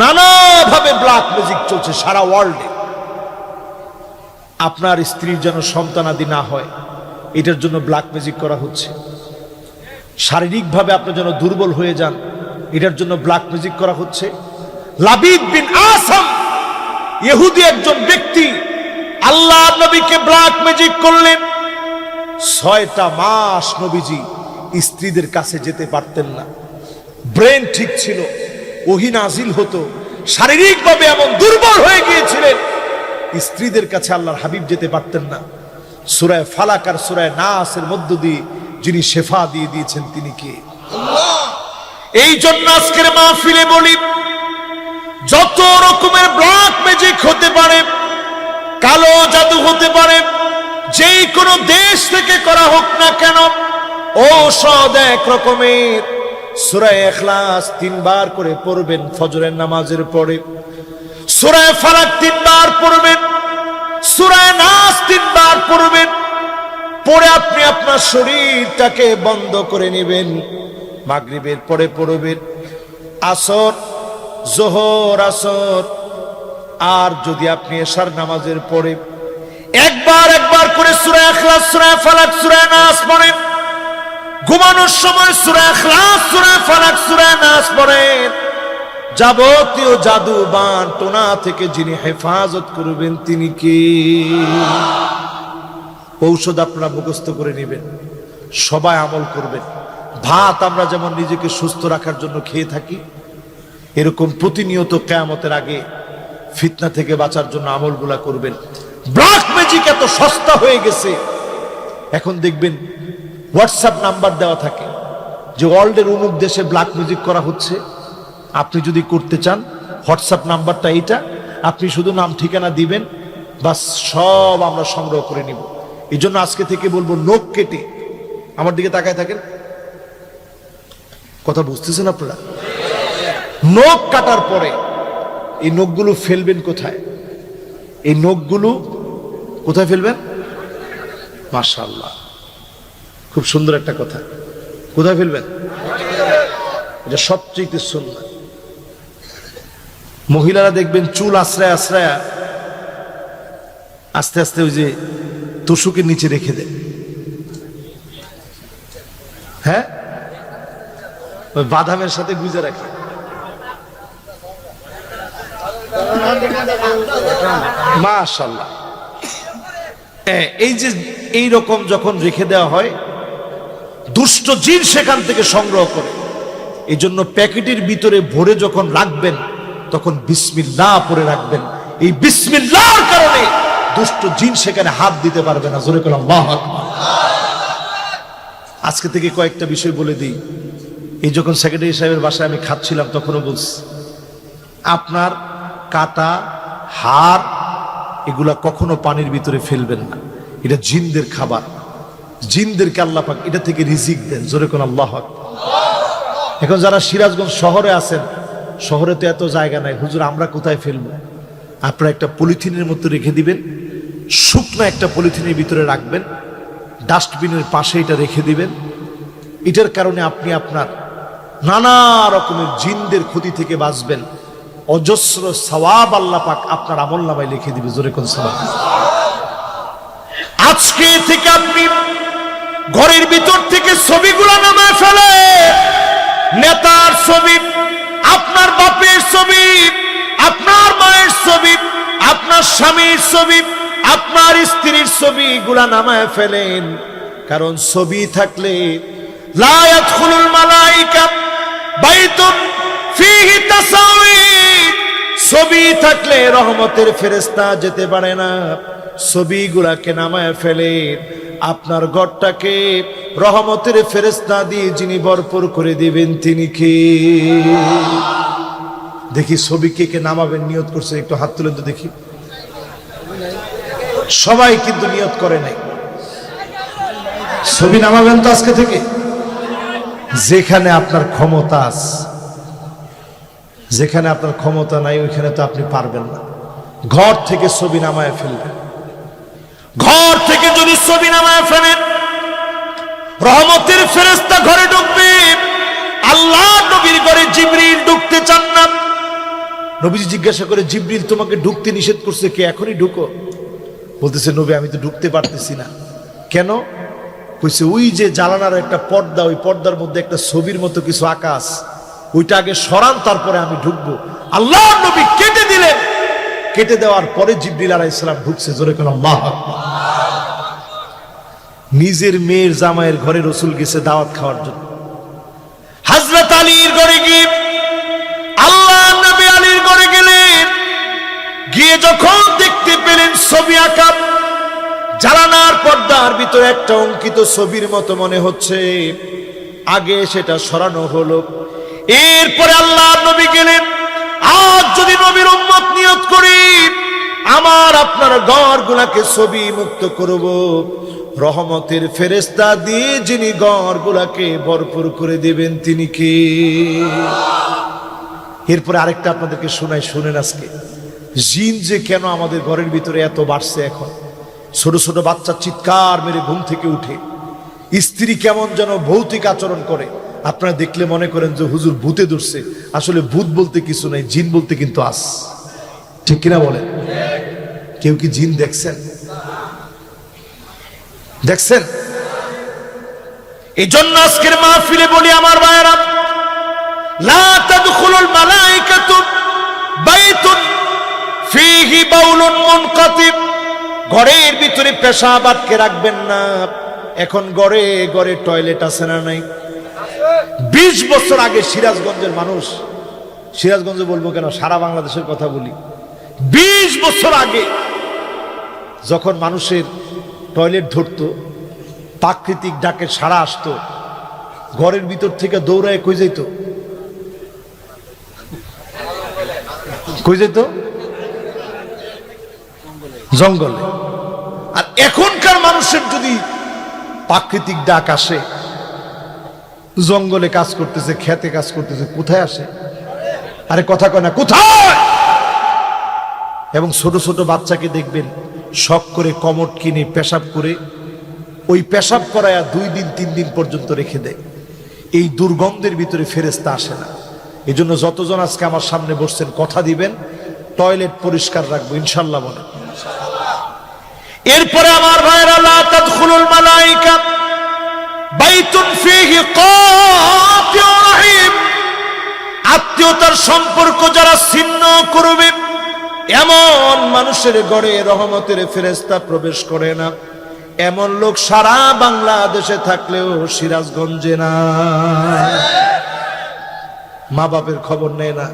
নানাভাবে ব্ল্যাক ম্যাজিক চলছে সারা ওয়ার্ল্ডে। আপনার স্ত্রীর যেন সন্তানাদি না হয়, এটার জন্য ব্ল্যাক ম্যাজিক করা হচ্ছে। শারীরিকভাবে আপনি যেন দুর্বল হয়ে যান, এটার জন্য ব্ল্যাক ম্যাজিক করা হচ্ছে। লাবিদ বিন আসাম ইহুদি একজন ব্যক্তি আল্লাহ নবীকে ব্ল্যাক ম্যাজিক করলেন। 6টা মাস নবীজি স্ত্রীদের কাছে যেতে পারতেন না। ব্রেন ঠিক ছিল, ওহী নাজিল হতো, শারীরিকভাবে এমন দুর্বল হয়ে গিয়েছিলেন, স্ত্রীদের কাছে আল্লাহর হাবিব যেতে পারতেন না। সূরা ফালাক আর সূরা নাসের মধ্য দিয়ে যিনি শেফা দিয়ে দিয়েছেন তিনি কে? আল্লাহ। এই জন্য আজকের মাহফিলে বলি, যত রকমের ব্ল্যাক ম্যাজিক হতে পারে, কালো জাদু হতে পারে, যেই কোনো দেশ থেকে করা হোক না কেন, ঔষধ এক রকমের। সূরা ইখলাস 3 বার করে পড়বেন ফজরের নামাজের পরে, সূরা ফালাক 3 বার পড়বেন, সূরা নাস 3 বার পড়বেন। পরে আপনি আপনার শরীরটাকে বন্ধ করে নেবেন। মাগরিবের পরে পড়বেন, আসর, যোহর, আসর, আর যদি আপনি এশার নামাজের পরে একবার করে সূরা ইখলাস, সূরা ফালাক, সূরা নাস পড়েন। ঘুমানোর সময় সূরা ইখলাস, সূরা ফালাক, সূরা নাস পড়েন। যাবতীয় জাদু বান টোনা থেকে যিনি হেফাজত করবেন তিনি কে? ঔষধ আপনারা মুখস্থ করে নেবেন, সবাই আমল করবেন। ভাত আমরা যেমন নিজেকে সুস্থ রাখার জন্য খেয়ে থাকি, এরকম প্রতিনিয়ত কিয়ামতের আগে ফিতনা থেকে বাঁচার জন্য আমলগুলা করবেন। ব্ল্যাক ম্যাজিক এত সস্তা হয়ে গেছে, এখন দেখবেন হোয়াটসঅ্যাপ নাম্বার দেওয়া থাকে যে ওয়ার্ল্ডের অমুক দেশে ব্ল্যাক ম্যাজিক করা হচ্ছে। আপনি যদি করতে চান হোয়াটসঅ্যাপ নাম্বারটা এইটা, আপনি শুধু নাম ঠিকানা দিবেন, বাস সব আমরা সংগ্রহ করে নিব। এই জন্য আজকে থেকে বলবো, নখ কেটে, আমার দিকে তাকায় থাকেন, কথা বুঝতেছেন আপনারা? নখ কাটার পরে এই নখগুলো ফেলবেন কোথায়? এই নখগুলো কোথায় ফেলবেন? মাশাআল্লাহ, খুব সুন্দর একটা কথা। কোথায় ফেলবেন? এটা সবচেয়ে সুন্নাত। মহিলারা দেখবেন চুল আশ্রয় আশ্রয় আস্তে আস্তে ওই যে তোষকের নিচে রেখে দেয়। হ্যাঁ, ওই বাদামের সাথে গুজে রাখে। মাশাআল্লাহ। এই যে এই রকম যখন রেখে দেওয়া হয়, দুষ্ট জিন সেখান থেকে সংগ্রহ করে। এই জন্য প্যাকেটের ভিতরে ভরে যখন রাখবেন তখন বিসমিল্লাহ পড়ে রাখবেন। এই বিসমিল্লাহর কারণে দুষ্ট জিন সেখানে হাত দিতে পারবে না। জোরে করে আল্লাহু আকবার। আজকে থেকে কয়েকটা বিষয় বলে দিই। এই যখন সেক্রেটারি সাহেবের বাসায় আমি খাচ্ছিলাম তখনও বলছি, আপনার কাটা হাড় এগুলা কখনো পানির ভিতরে ফেলবেন না, এটা জিনদের খাবার। জিনদেরকে আল্লাহ পাক এটা থেকে রিজিক দেন। জোরে কোন আল্লাহু আকবার। এখন যারা সিরাজগঞ্জ শহরে আছেন, শহরে তো এত জায়গা নাই, হুজুর আমরা কোথায় ফেলবো? আপনারা একটা পলিথিনের মধ্যে রেখে দিবেন, শুকনো একটা পলিথিনের ভিতরে রাখবেন, ডাস্টবিনের পাশে এটা রেখে দিবেন। এটার কারণে আপনি আপনার নানা রকমের জিনদের ক্ষতি থেকে বাঁচবেন। অজস্র সওয়াব আল্লাহ পাক আপনার আমলনামায় লিখে দিবে। জোরে কোন সওয়াব। আজকে থেকে আপনি ঘরের ভিতর থেকে ছবিগুলো নামায় ফেলে, নেতার ছবি, আপনার বাপের ছবি, আপনার মায়ের ছবি, আপনার স্বামীর ছবি, আপনার স্ত্রীর ছবি গুলা নামায় ফেলেন। কারণ ছবি থাকলে লা ইয়াদখুলুল মালাইকা বাইতুন ফীহি তাসাউইর, ছবি থাকলে রহমতের ফেরেশতা যেতে পারে না। ছবিগুলাকে নামায় ফেলেন, আপনার ঘরটাকে রহমতের ফেরেশতা দিয়ে যিনি ভরপুর করে দিবেন তিনি কে? দেখি ছবি কে কে নামাবেন নিয়ত করছে, একটু হাত তুলেন তো দেখি। সবাই কিন্তু নিয়ত করে নাই। ছবি নামাবেন তো আজকে থেকে? যেখানে আপনার ক্ষমতা আছে, যেখানে আপনার ক্ষমতা নাই ওইখানে তো আপনি পারবেন না। ঘর থেকে ছবি নামায় ফেলবেন। ঘর থেকে যদি ছবি নামায় ফেলেন, রহমতের ফেরেশতা ঘরে ঢুকবে। আল্লাহ নবীর ঘরে জিবরিল ঢুকতে চান না। নবীজি জিজ্ঞাসা করে, জিবরিল তোমাকে ঢুকতে নিষেধ করছে কে? এখনই ঢুকো। বলতেছে, নবী আমি তো ঢুকতে পারতেছি না। কেন? কইছে, ওই যে জানালার একটা পর্দা, ওই পর্দার মধ্যে একটা ছবির মতো কিছু আকাশ, ওইটা আগে সরান, তারপরে আমি ঢুকবো। আল্লাহ নবী কেটে দিলেন। কেটে দেওয়ার পরে জিবরিল আলাইহিস সালাম ঢুকছে। জোরে কোন আল্লাহু আকবার। নিজের মেয়ের জামাইয়ের ঘরে রাসূল গেছে দাওয়াত খাওয়ার জন্য। হযরত আলীর ঘরে গিয়ে, আল্লাহ নবী আলীর ঘরে গেলেন। গিয়ে যখন দেখতে পেলেন ছবি আঁকা, জানালার পর্দার ভিতরে একটা অঙ্কিত ছবির মতো মনে হচ্ছে, আগে সেটা সরানো হলো। এরপরে আল্লাহ নবী গেলেন, আজ যদি নবীর উম্মত নিয়ত করি আমার আপনার ঘরগুলাকে ছবি মুক্ত করব, রহমতের ফেরেশতা দিয়ে যিনি ঘরগুলাকে ভরপুর করে দিবেন তিনি কে? এরপরে আরেকটা আপনাদেরকে শোনাই, শুনেন আজকে। জিন যে কেন আমাদের ঘরের ভিতরে এত বাড়ছে এখন। ছোট ছোট বাচ্চা চিৎকার মেরে ঘুম থেকে উঠে, স্ত্রী কেমন যেন ভৌতিক আচরণ করে, আপনারা দেখলে মনে করেন যে হুজুর ভূতে ধরছে। আসলে ভূত বলতে কিছু নাই, জিন বলতে কিন্তু আস। ঠিক কিনা বলেন? কেউ কি জিন দেখছেন? দেখছেন? এই জন্য আজকের মাহফিলে বলি আমার ভাইয়েরা, লা তাদখুলুল মালাইকাতু বাইতুন ফীহি বাউলুন মুনকাতিব। ঘরের ভিতরে পেশাব আটকে রাখবেন না। এখন ঘরে ঘরে টয়লেট আছে না নাই? 20 বছর আগে সিরাজগঞ্জের মানুষ, সিরাজগঞ্জে বলবো কেন, সারা বাংলাদেশের কথা বলি, 20 বছর আগে যখন মানুষের টয়লেট ধরতো, প্রাকৃতিক ডাকে সাড়া আসতো, ঘরের ভিতর থেকে দৌড়ায় কই যেত? কই যেত? জঙ্গলে। আর এখনকার মানুষের যদি প্রাকৃতিক ডাক আসে, জঙ্গলে কাজ করতেছে, খেতে কাজ করতেছে, কোথায় আসে? আরে কথা কয় না, কোথায়? এবং ছোট ছোট বাচ্চাকে দেখবেন শখ করে কমট কিনে পেশাব করে, ওই পেশাব করায়া 2 দিন 3 দিন পর্যন্ত রেখে দেয়। এই দুর্গন্ধের ভিতরে ফেরেশতা আসে না। এই জন্য যতজন আজকে আমার সামনে বসছেন কথা দিবেন টয়লেট পরিষ্কার রাখবো ইনশাল্লাহ বলে। এরপরে আমার ভাইরা, লা তাদখুলুল মালাইকা বাইতুন ফীহি কাতিউর রাহিম। আত্মীয়তার সম্পর্ক যারা ছিন্ন করবে এমন মানুষের ঘরে রহমতের ফেরেশতা প্রবেশ করে না। এমন লোক সারা বাংলাদেশে থাকলেও সিরাজগঞ্জে না। মা বাপের খবর নেয় না,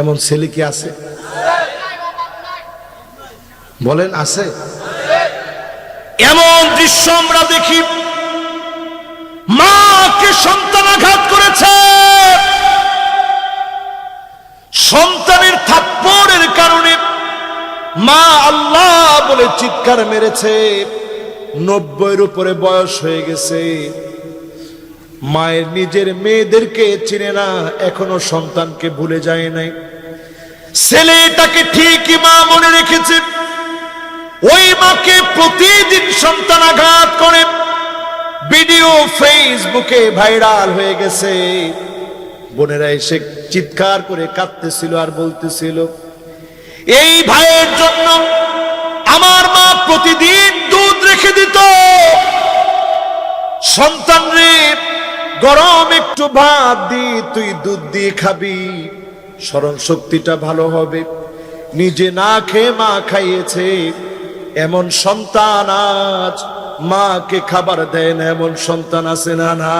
এমন ছেলে কি আছে? বলেন আছে? এমন দৃশ্য আমরা দেখি, মাকে সন্তান আঘাত করেছে, সন্তানের থাপ্পড়ের কারণে মা আল্লাহ বলে চিৎকার মেরেছে। 90-এর উপরে বয়স হয়ে গেছে, মায়ের নিজের মেয়েদেরকে চিনে না, এখনো সন্তানকে ভুলে যায় নাই। ছেলেটাকে ঠিকই মা মনে রেখেছে, ওই মাকে প্রতিদিন সন্তান আঘাত করে। ভিডিও ফেসবুকে ভাইরাল হয়ে গেছে। বোনেরা এসে চিৎকার করে কাঁদতেছিল আর বলতেছিল, এই ভাইয়ের জন্য আমার মা প্রতিদিন দুধ রেখে দিত। সন্তান রে, গরম একটু ভাত দি, তুই দুধ দিয়ে খাবি, স্মরণ শক্তিটা ভালো হবে। নিজে না খেয়ে মা খাইয়েছে, এমন সন্তান আজ মাকে খাবার দেয় না, এমন সন্তান আছে না? না,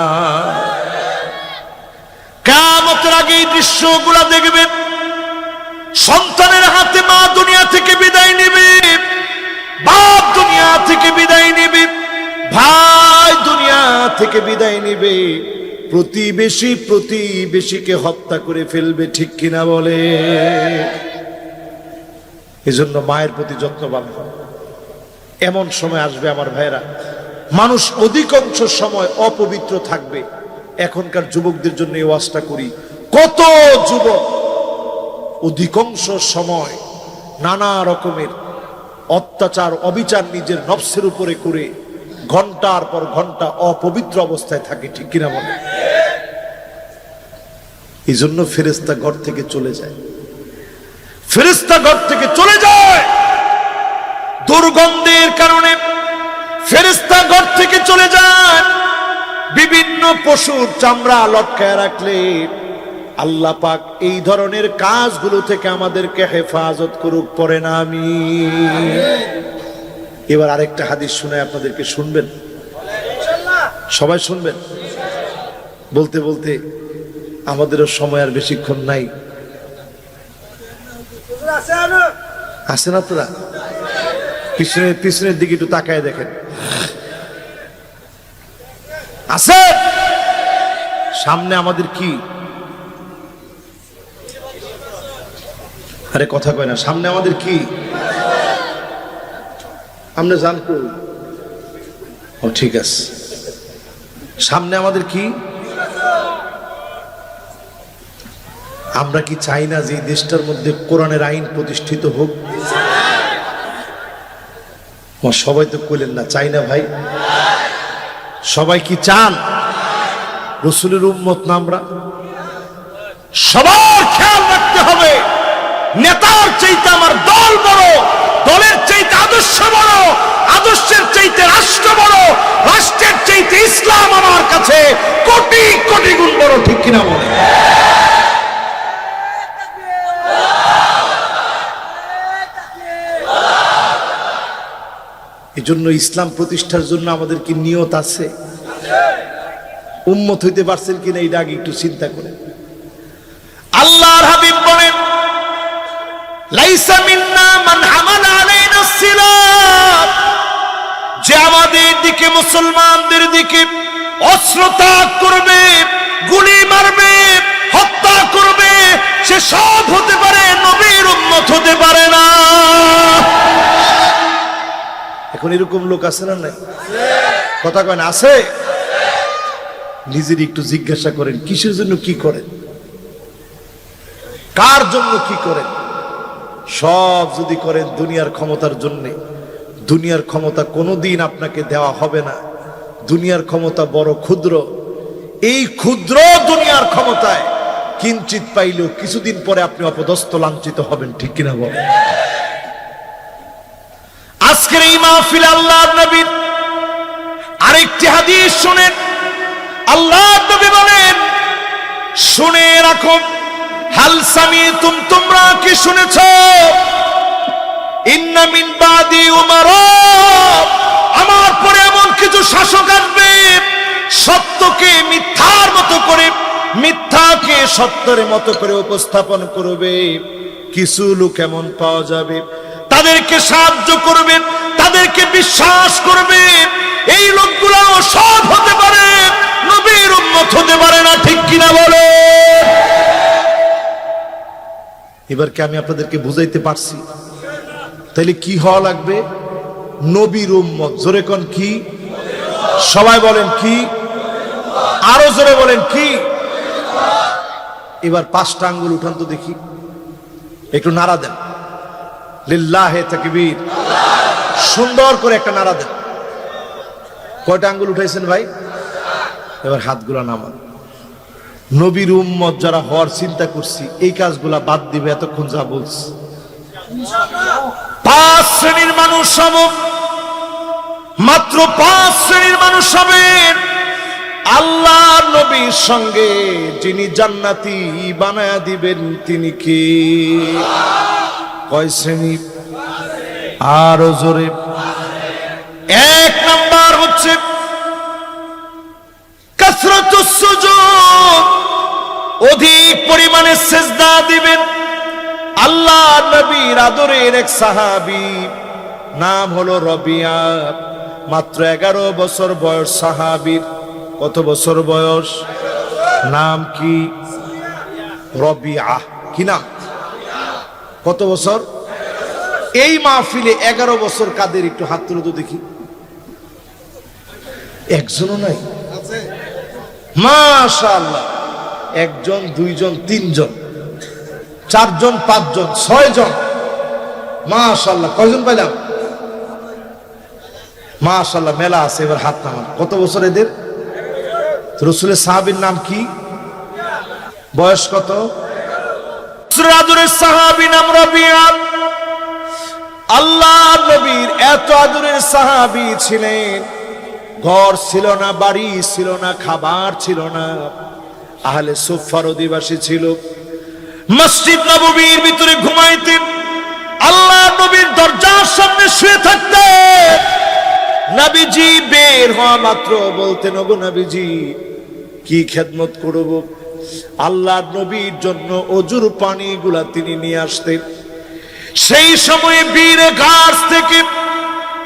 কিয়ামতের আগে এই দৃশ্যগুলা দেখবেন। সন্তানের হাতে মা দুনিয়া থেকে বিদায় নেবে, বাপ দুনিয়া থেকে বিদায় নেবে, ভাই দুনিয়া থেকে বিদায় নেবে, প্রতিবেশীকে হত্যা করে ফেলবে, ঠিক কিনা বলে? এজন্য মায়ের প্রতি যত্নবান হয়। এমন সময় আসবে আমার ভাইরা, মানুষ অধিকাংশ সময় অপবিত্র থাকবে। এখনকার যুবকদের জন্য এই ওয়াজটা করি, কত যুবক অধিকাংশ সময় নানা রকমের অত্যাচার অবিচার নিজের নফসের উপরে করে ঘন্টার পর ঘন্টা অপবিত্র অবস্থায় থাকে, ঠিক কিনা বলে? এই জন্য ফেরেশতা ঘর থেকে চলে যায়, ফেরেশতা ঘর থেকে চলে যায় দুর্গন্ধের কারণে। ফেরেশতা ঘর থেকে চলে যায়। বিভিন্ন পশুর চামড়া লটকায় রাখলে আল্লাহ পাক এই ধরনের কাজগুলো থেকে আমাদেরকে হেফাজত করুক, পড়ে না আমি। এবার আরেকটা হাদিস শুনে আপনাদেরকে, শুনবেন সবাই, শুনবেন। বলতে বলতে আমাদেরও সময় আর বেশিক্ষণ নাই। আসেন আপনারা পিছনের দিকে একটু তাকায় দেখেন, আছে সামনে আমাদের কি? আরে কথা কয় না, সামনে আমাদের কি? আমরা জানবো। ও ঠিক আছে, সামনে আমাদের কি? আমরা কি চাই না যে এই দেশটার মধ্যে কোরআনের আইন প্রতিষ্ঠিত হোক? সবাই তো কইলেন না, চাই না ভাই? সবাই কি চান? রাসূলের উম্মত না আমরা? সবার খেয়াল রাখতে হবে, নেতার চাইতে আমার দল বড়, দলের চাইতে আদর্শ বড়, আদর্শের চাইতে রাষ্ট্র বড়, রাষ্ট্রের চাইতে ইসলাম আমার কাছে কোটি কোটি গুণ বড়, ঠিক কিনা বলে? এই জন্য ইসলাম প্রতিষ্ঠার জন্য আমাদের কি নিয়ত আছে? উম্মত হইতে পারছেন কিনা এটা আগে একটু চিন্তা করেন। আল্লাহর হাবিব বলেন, লাইসা মিন্না মান হামালা আলাইনা সিলাত, যে আমাদের দিকে, মুসলমানদের দিকে অস্ত্র তাক করবে, গুলি মারবে, হত্যা করবে, সে সব হতে পারে, নবীর উম্মত হতে পারে না। এখন এরকম লোক আছে না নাই? কথা কয় না, আছে? নিজের একটু জিজ্ঞাসা করেন, কিসের জন্য কি করেন, কার জন্য কি করেন? সব যদি করেন দুনিয়ার ক্ষমতার জন্য, দুনিয়ার ক্ষমতা কোনোদিন আপনাকে দেওয়া হবে না। দুনিয়ার ক্ষমতা বড় ক্ষুদ্র, এই ক্ষুদ্র দুনিয়ার ক্ষমতায় কিঞ্চিত পাইলেও কিছুদিন পরে আপনি অপদস্থ, লাঞ্ছিত হবেন, ঠিক কিনা বলেন? আজকের এই মাহফিল আল্লাহর নবীর আরেকটি হাদিস শুনেন। আল্লাহর নবী বলেন, শুনে রাখো, হাল সামিতুম, তোমরা কি শুনেছো? ইন্না মিন বাদি উমারা, আমার পরে এমন কিছু শাসক আসবে, সত্যকে মিথ্যার মতো করে, মিথ্যাকে সত্যের মতো করে উপস্থাপন করবে। কিছু লোক এমন পাওয়া যাবে, তাদেরকে সাহায্য করবে, তাদেরকে বিশ্বাস করবে, এই লোকগুলাও সব হতে পারে, নবীর উম্মত হতে পারে না, ঠিক কিনা বলে? এবার কি আমি আপনাদেরকে বুঝাইতে পারছি? তাইলে কি হওয়া লাগবে? নবীর উম্মত। জোরে কোন কি? সবাই বলেন কি? আরো জোরে বলেন কি? এবার 5টা আঙ্গুল উঠান তো দেখি, একটু নাড়া দেন, লিল্লাহে তাকবীর, সুন্দর করে একটা নাড়া দেন। কয়টা আঙ্গুল উঠাইছেন ভাই? এবার হাতগুলা নামান। নবীর উম্মত যারা হওয়ার চিন্তা করছি, এই কাজগুলা বাদ দিবে, এতক্ষণ যা বলছি। 5 শ্রেণীর মানুষ হব, মাত্র 5 শ্রেণীর মানুষ হবে আল্লাহ নবীর সঙ্গে, যিনি জান্নাতি বানায়া দিবেন তিনি কি? কয় শ্রেণী? আরো জোরে। 1 নাম্বার হচ্ছে কাসরাতুস সুজুদ, অধিক পরিমাণে সিজদা দিবেন। আল্লাহ নবীর আদরের এক সাহাবী নাম হলো রবিয়া। মাত্র 11 বছর বয়স সাহাবীর। কত বছর বয়স? নাম কি? রবিয়া। কি নাম? কত বছর? এই মাহফিলে 11 বছর কাদের একটু হাত তুলে তো দেখি। একজনও নাই? মাশাআল্লাহ। একজন, দুইজন, তিনজন, চারজন, পাঁচজন, 6 জন। মাশাআল্লাহ। কয়জন পাইলাম? মাশাআল্লাহ, মেলা আছে। এবার হাত নামান। কত বছর এদের? রাসূলের সাহাবীর নাম কি? বয়স কত? আদরের সাহাবী নাম রবিয়া। আল্লাহ নবীর এত আদরের সাহাবী ছিলেন, ঘর ছিল না, বাড়ি ছিল না, খাবার ছিল না। আহলে সুফার অধিবাসী ছিল। মসজিদ নববীর ভিতরে ঘুমাইতেন। আল্লাহ নবীর দরজার সামনে শুয়ে থাকতেন। নবীজি বের হওয়া মাত্র বলতেন, ওগো নবীজি, কি খেদমত করব? আল্লাহর নবীর জন্য অজুর পানিগুলা তিনি নিয়ে আসতেন। সেই সময়ে বীর গাছ থেকে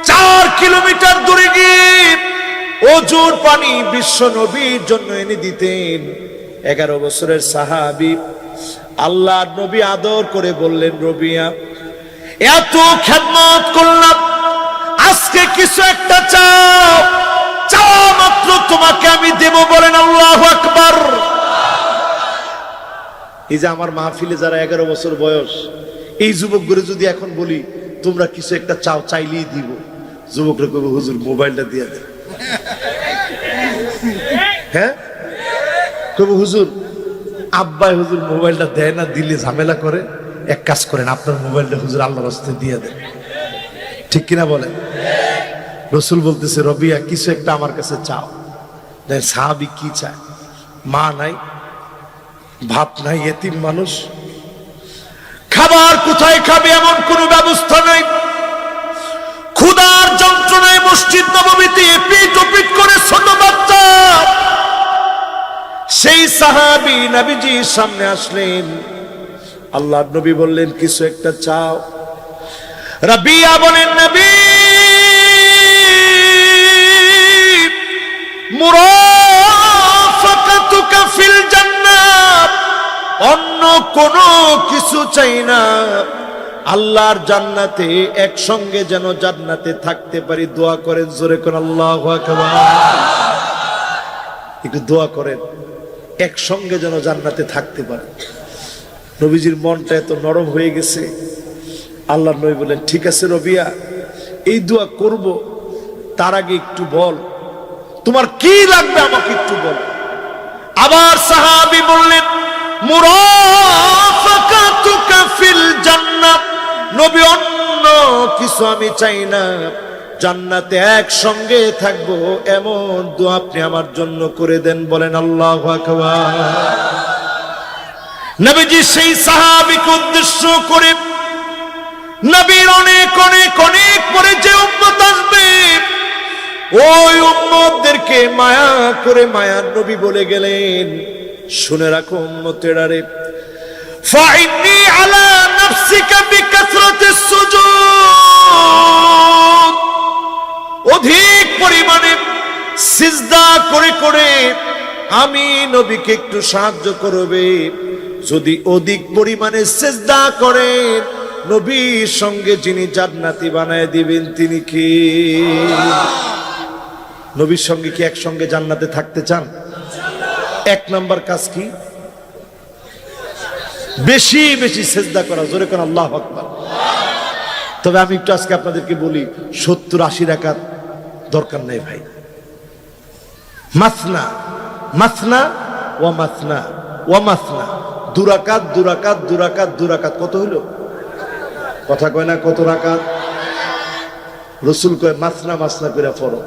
4 কিলোমিটার দূরে গিয়ে অজুর পানি বিশ্ব নবীর জন্য এনে দিতেন। 11 বছরের সাহাবী। আল্লাহর নবী আদর করে বললেন, রবিয়া, এত খেদমত করলাম, আজকে কিছু একটা চাও, চাওয়া মাত্র তোমাকে আমি দেব। বলেন আল্লাহু আকবার। এই যে আমার মাহফিলে যারা 11 বছর বয়স, এই যুবকগুলো যদি এখন বলি তোমরা কিছু একটা চাও, চাইলেই দিব, যুবকরা কবে হুজুর মোবাইলটা দিয়ে দেন। হ্যাঁ, কবে হুজুর, আব্বাই হুজুর মোবাইলটা দেয় না, দিলে ঝামেলা করে। এক কাজ করেন, আপনার মোবাইলটা হুজুর আল্লাহর রাস্তায় দিয়ে দেন। ঠিক কিনা বলেন? রসুল বলতেছে, রবিয়া, কিছু একটা আমার কাছে চাও। সাহাবী কি চায়? মা নাই, ভাত নাই, এতিম মানুষ, খাবার কোথায় খাবে এমন কোনো ব্যবস্থা নাই। ক্ষুধার যন্ত্রণায় মসজিদ নববীতে পিট পিট করে ছোট বাচ্চা। সেই সাহাবী নবীজির সামনে আসলেন। আল্লাহর নবী বললেন, কিছু একটা চাও। রবিয়া বলেন, নবী, মুরাফাকাতুকা ফিল জান্নাত, অন্য কোনো কিছু চাই না, আল্লাহর জান্নাতে একসঙ্গে যেন জান্নাতে থাকতে পারি। দোয়া করেন, জোরে কোন আল্লাহু আকবার। একটু দোয়া করেন, একসঙ্গে যেন জান্নাতে থাকতে পারে। নবীজির মনটা এত নরম হয়ে গেছে। আল্লাহর নবী বলেন, ঠিক আছে রবিয়া, এই দোয়া করব, তার আগে একটু বল তোমার কি লাগবে, আমাকে একটু বল। আবার সাহাবী বললেন, মুরাফাকাতুকা ফিল জান্নাত, নবী, অন্য কিছু আমি চাই না, জান্নাতে একসঙ্গে থাকবো এমন দোয়া আপনি আমার জন্য করে দেন। বলেন আল্লাহু আকবার। নবীজি সেই সাহাবীকে উদ্দেশ্য করে, নবীর অনেক অনেক অনেক পরে যে উম্মত আসবে, ওই উম্মতদেরকে মায়া করে মায়ার নবী বলে গেলেন, শুনে রাখো উম্মতেরা রে, ফাইন্নী আলা নাফসিকা বিকাসরাতিস সুজুদ, অধিক পরিমাণে সিজদা করে করে আমি নবীকে একটু সাহায্য করবে। যদি অধিক পরিমাণে সিজদা করেন, নবীর সঙ্গে যিনি জান্নাতি বানায় দিবেন তিনি কি? নবীর সঙ্গে কি একসঙ্গে জান্নাতে থাকতে চান? 1 নম্বর কাজ কি? বেশি বেশি সিজদা করা। জোরে কোন আল্লাহু আকবার। তবে আমি একটু আজকে আপনাদেরকে বলি, 70-80 রাকাত দরকার নেই ভাই। মাসনা মাসনা ওয়া মাসনা ওয়া মাসনা, 2 রাকাত 2 রাকাত 2 রাকাত 2 রাকাত। কত হলো? কথা কয় না, কত রাকাত? রসুল কয় মাসনা মাসনা করে পড়ো।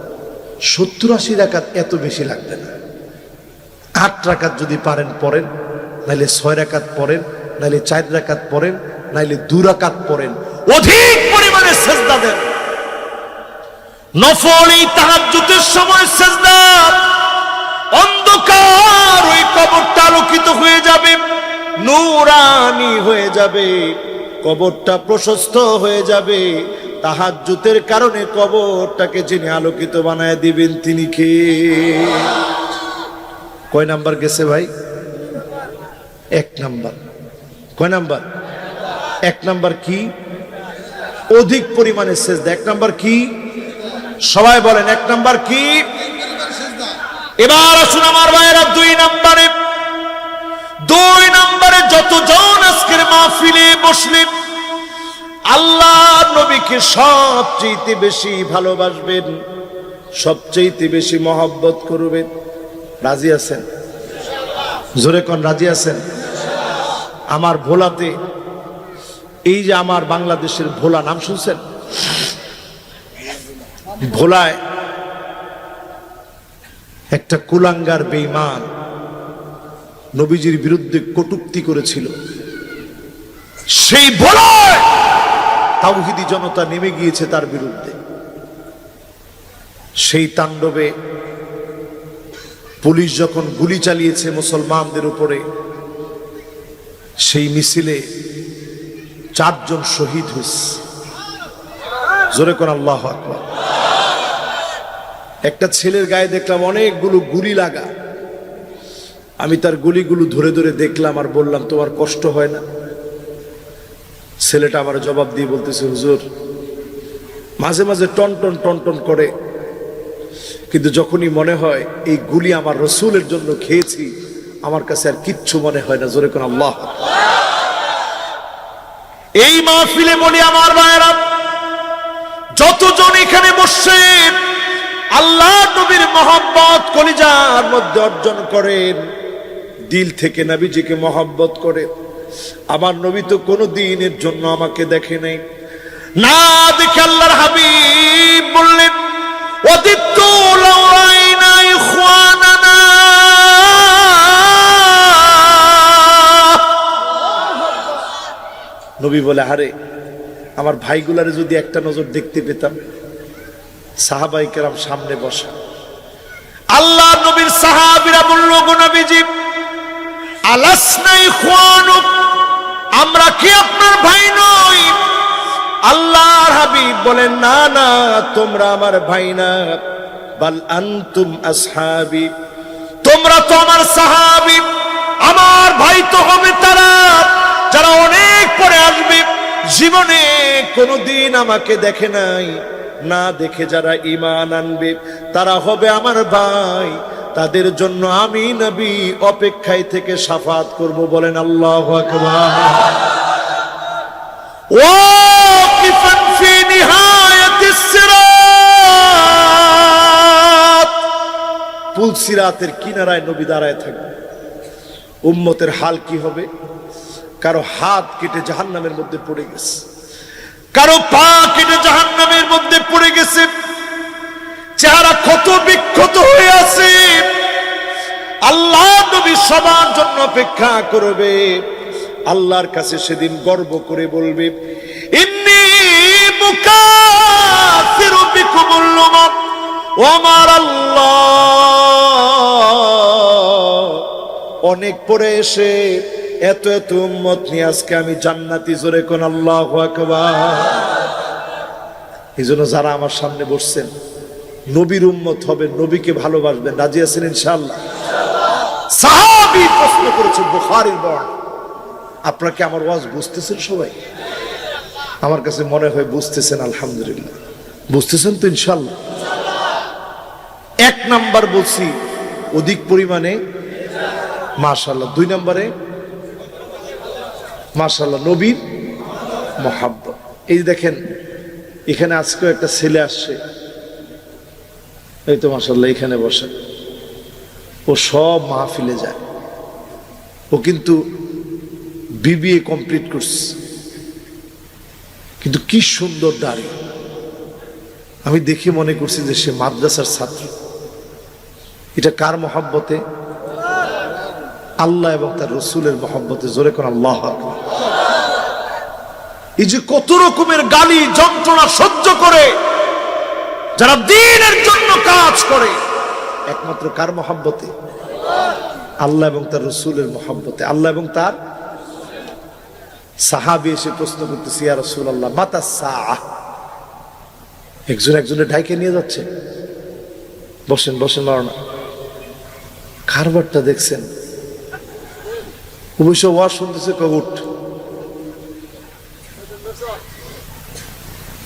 70-80 রাকাত এত বেশি লাগবে না। 8 রাকাত যদি পারেন পড়েন, নাইলে 6 রাকাত পড়েন, নাইলে 4 রাকাত পড়েন, নাইলে 2 রাকাত পড়েন। অধিক পরিমাণে সিজদা দেন। নফল এই তাহাজ্জুদের সময় সিজদা, অন্ধকার ওই কবরটা আলোকিত হয়ে যাবে, নূরানি হয়ে যাবে, কবরটা প্রশস্ত হয়ে যাবে। তাহাজ্জুদের কারণে কবরটাকে যিনি আলোকিত বানায় দিবেন তিনি কে? কয় নাম্বার গেছে ভাই? 1 নাম্বার। কয় নাম্বার? 1 নাম্বার কি? অধিক পরিমাণে সেজদা। 1 নাম্বার কি? সবাই বলেন 1 নাম্বার কি? এবার আসুন আমার ভাইয়েরা 2 নাম্বারে। 2 নাম্বারে যতজন আজকের মাহফিলে বসলেন আল্লাহ নবীকে সবচেয়ে বেশি ভালোবাসবেন, সবচেয়ে বেশি মহব্বত করবেন, রাজি আছেন? জোরে কোন রাজি আছেন? আমার ভোলাতে, এই যে আমার বাংলাদেশের ভোলা, নাম শুনছেন? ভোলায় একটা কুলাঙ্গার বেঈমান নবীজির বিরুদ্ধে কটূক্তি করেছিল। সেই ভোলায় তাওহীদি জনতা নেমে গিয়েছে তার বিরুদ্ধে। সেই তাণ্ডবে পুলিশ যখন গুলি চালিয়েছে মুসলমানদের উপরে, সেই মিছিলে 4 জন শহীদ হয়েছে। জোরে কোন আল্লাহু আকবার। একটা ছেলের গায়ে দেখলাম অনেকগুলো গুলি লাগা। আমি তার গুলিগুলো ধরে ধরে দেখলাম আর বললাম, তোমার কষ্ট হয় না? ছেলেটা আমার জবাব দিয়ে বলতেছে, হুজুর মাঝে মাঝে টনটন টনটন করে, কিন্তু যখনই মনে হয় এই গুলি আমার রসুলের জন্য খেয়েছি, আমার কাছে আর কিচ্ছু মনে হয় না। জোরে কোন আল্লাহ। এই মাহফিলে বলি আমার ভাইয়েরা, যতজন এখানে বসছেন আল্লাহ নবীর মহব্বত কলিজার মধ্যে অর্জন করেন, দিল থেকে নবীজিকে মহব্বত করেন। আমার নবী তো কোনো দিনের জন্য আমাকে দেখে নাই, না দেখে আল্লাহর হাবিব বললেন, ওয়াদিতু লাউ রাইনা ইখওয়ানানা, নবী বলে, আরে আমার ভাইগুলারে যদি একটা নজর দেখতে পেতাম। সাহাবায়ে কেরাম সামনে বসা, আল্লাহ নবীর সাহাবীরা বলল, গো নবীজি, আলাসনা ইখওয়ানুক, আমরা কি আপনার ভাই নই? আল্লাহর হাবিব বলেন, না না, তোমরা আমার ভাই না, বাল আনতুম আসহাবি, তোমরা তো আমার সাহাবী। আমার ভাই তো হবে তারা যারা অনেক পরে আসবে, জীবনে কোনোদিন আমাকে দেখে নাই, না দেখে যারা ঈমান আনবে তারা হবে আমার ভাই। তাদের জন্য আমি নবী অপেক্ষায় থেকে শাফাত করব। বলেন আল্লাহু আকবার। ওয়াকিফান ফি নিহায়াতিস সিরাত, পুল সিরাতের কিনারায় নবী দাঁড়ায় থাকবে। উম্মতের হাল কি হবে? কারো হাত কেটে জাহান্নামের মধ্যে পড়ে গেছে, কারো পা কেটে জাহান্নামের মধ্যে পড়ে গেছে, চেহারা ক্ষত বিক্ষত হয়ে আছে। আল্লাহ নবী সবার জন্য অপেক্ষা করবে। আল্লাহর কাছে সেদিন গর্ব করে বলবে, ইন্নী মুকাসিরু বিকুমুল উমাম, ও আমার আল্লাহ, অনেক পরে এসে এত এত উম্মত নিয়ে আজকে আমি জান্নাতি। জোরে কোন আল্লাহু আকবার। এই জন্য যারা আমার সামনে বসছেন নবীর উম্মত হবেন, নবীকে ভালোবাসবেন, রাজি আছেন ইনশাআল্লাহ? সাহাবী প্রশ্ন করেছে, বুখারীর বর্ণনা। আপনারা কি আমার ওয়াজ বুঝতেছেন সবাই? আমার কাছে মনে হয় বুঝতেছেন। আলহামদুলিল্লাহ, বুঝতেছেন তো ইনশাআল্লাহ? 1 নাম্বার বলছি অধিক পরিমাণে মাশাআল্লাহ। 2 নম্বরে মাশাআল্লাহ নবীর মহব্বত। এই দেখেন এখানে আজকেও একটা ছেলে আসছে, এই তো মাশাআল্লাহ এখানে বসে। ও সব মাহফিলে যায়, ও কিন্তু বিবিএ কমপ্লিট করছে, কিন্তু কি সুন্দর দাড়ি। আমি দেখে মনে করছি যে সে মাদ্রাসার ছাত্র। এটা কার মহব্বতে? আল্লাহ এবং তার রসুলের মহব্বতে। জোরে কোন আল্লাহু আকবার। এই যে কত রকমের গালি যন্ত্রণা সহ্য করে যারা দ্বীনের জন্য কাজ করে, একমাত্র কার মহব্বতে? আল্লাহ এবং তার রসুলের মহব্বতে। আল্লাহ এবং তার সাহাবী এসে প্রশ্ন করতেছে, ইয়া রাসূলুল্লাহ মাতা সাআহ, একজন একজনের ঢাইকে নিয়ে যাচ্ছে। বসেন বসেন, মারো না। কারবারটা দেখছেন, অবশ্য ওয়াজ শুনতেছে, উঠ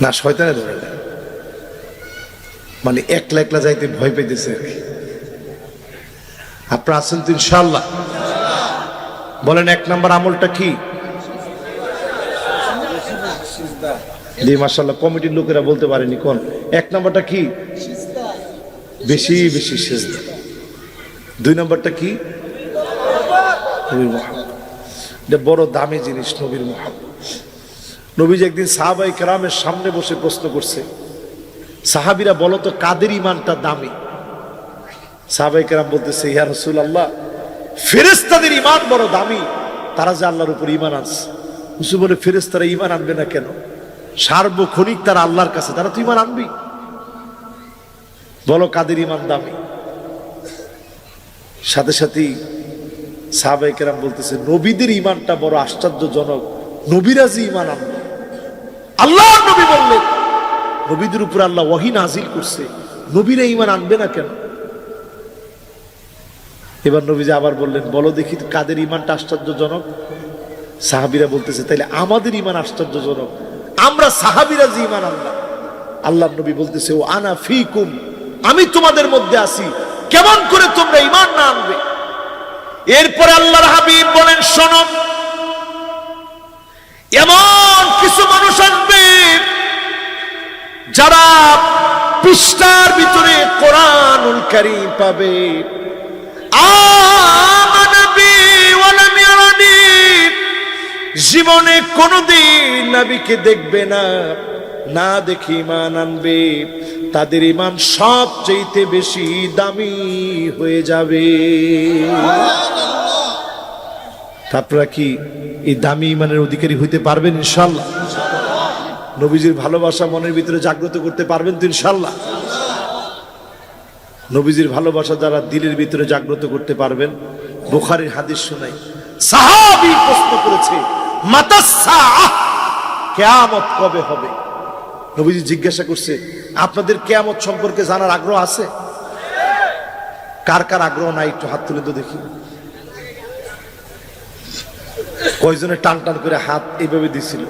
না, শয়তানে ধরে না, মানে একলা একলা যাইতে ভয় পাইতেছে আর কি। আপনারা আছেন তো ইনশাআল্লাহ? বলেন এক নাম্বার আমলটা কি? মাশাআল্লাহ, কমিটির লোকেরা বলতে পারেনি কোন এক নাম্বারটা কি? বেশি বেশি সিজদা। 2 নাম্বারটা কি? নবীর মুহাব্বত। এটা বড় দামি জিনিস, নবীর মুহাব্বত। নবীজি একদিন সাহাবায়ে কেরামের সামনে বসে প্রশ্ন করছে, সাহাবীরা বলো তো কাদের ঈমানটা দামি? সাহাবায়ে কেরাম বলতেছে, ইয়া রাসূলুল্লাহ, ফেরেশতাদের ঈমান বড় দামি, তারা যে আল্লাহর উপর ঈমান আনছে। হুজুর বলে, ফেরেশতারা ঈমান আনবে না কেন? সার্বক্ষণিক তারা আল্লাহর কাছে, তারা তো ঈমান আনবি। বলো কাদের ঈমান দামি? সাথে সাথেই সাহাবায়ে কেরাম বলতেছে, নবীদের ঈমানটা বড় আশ্চর্যজনক, নবীরা যে ঈমান আনবে। আল্লাহর নবী বললেন, নবীদের উপর আল্লাহ ওহী নাজিল করছে, নবীরা ঈমান আনবে না কেন? এবার নবীজি আবার বললেন, বলো দেখি কাদের ঈমানটা আশ্চর্যজনক? সাহাবীরা বলতেছে, তাইলে আমাদের ঈমান আশ্চর্যজনক, আমরা সাহাবীরা যে ঈমান আনলাম। আল্লাহর নবী বলতেছে, ও আনা ফিকুম, আমি তোমাদের মধ্যে আছি, কেমন করে তোমরা ঈমান না আনবে? এরপরে আল্লাহর হাবিব বলেন, শোনো, এমন কিছু মানুষ আসবে যারা পৃষ্ঠার ভিতরে কোরআনুল কারীম পাবে, জীবনে কোনদিন নবীকে দেখবে না, না দেখে ঈমান আনবে, তাদের ঈমান সবচেয়ে বেশি দামি হয়ে যাবে। আপনারা কি এই দামি ঈমানের অধিকারী হইতে পারবেন ইনশাআল্লাহ? নবীজির ভালোবাসা মনের ভিতরে জাগ্রত করতে পারবেন তো ইনশাআল্লাহ? নবীজির ভালোবাসা যারা দিলের ভিতরে জাগ্রত করতে পারবেন, বুখারীর হাদিস শোনাই, সাহাবী প্রশ্ন করেছে, মাতাস সাআহ, কিয়ামত কবে হবে? নবীজি জিজ্ঞাসা করছে, আপনাদের কিয়ামত সম্পর্কে জানার আগ্রহ আছে? কার কার আগ্রহ নাই একটু হাত তুলে তো দেখি। কয়জনে টান টান করে হাত এইভাবে দিছিল,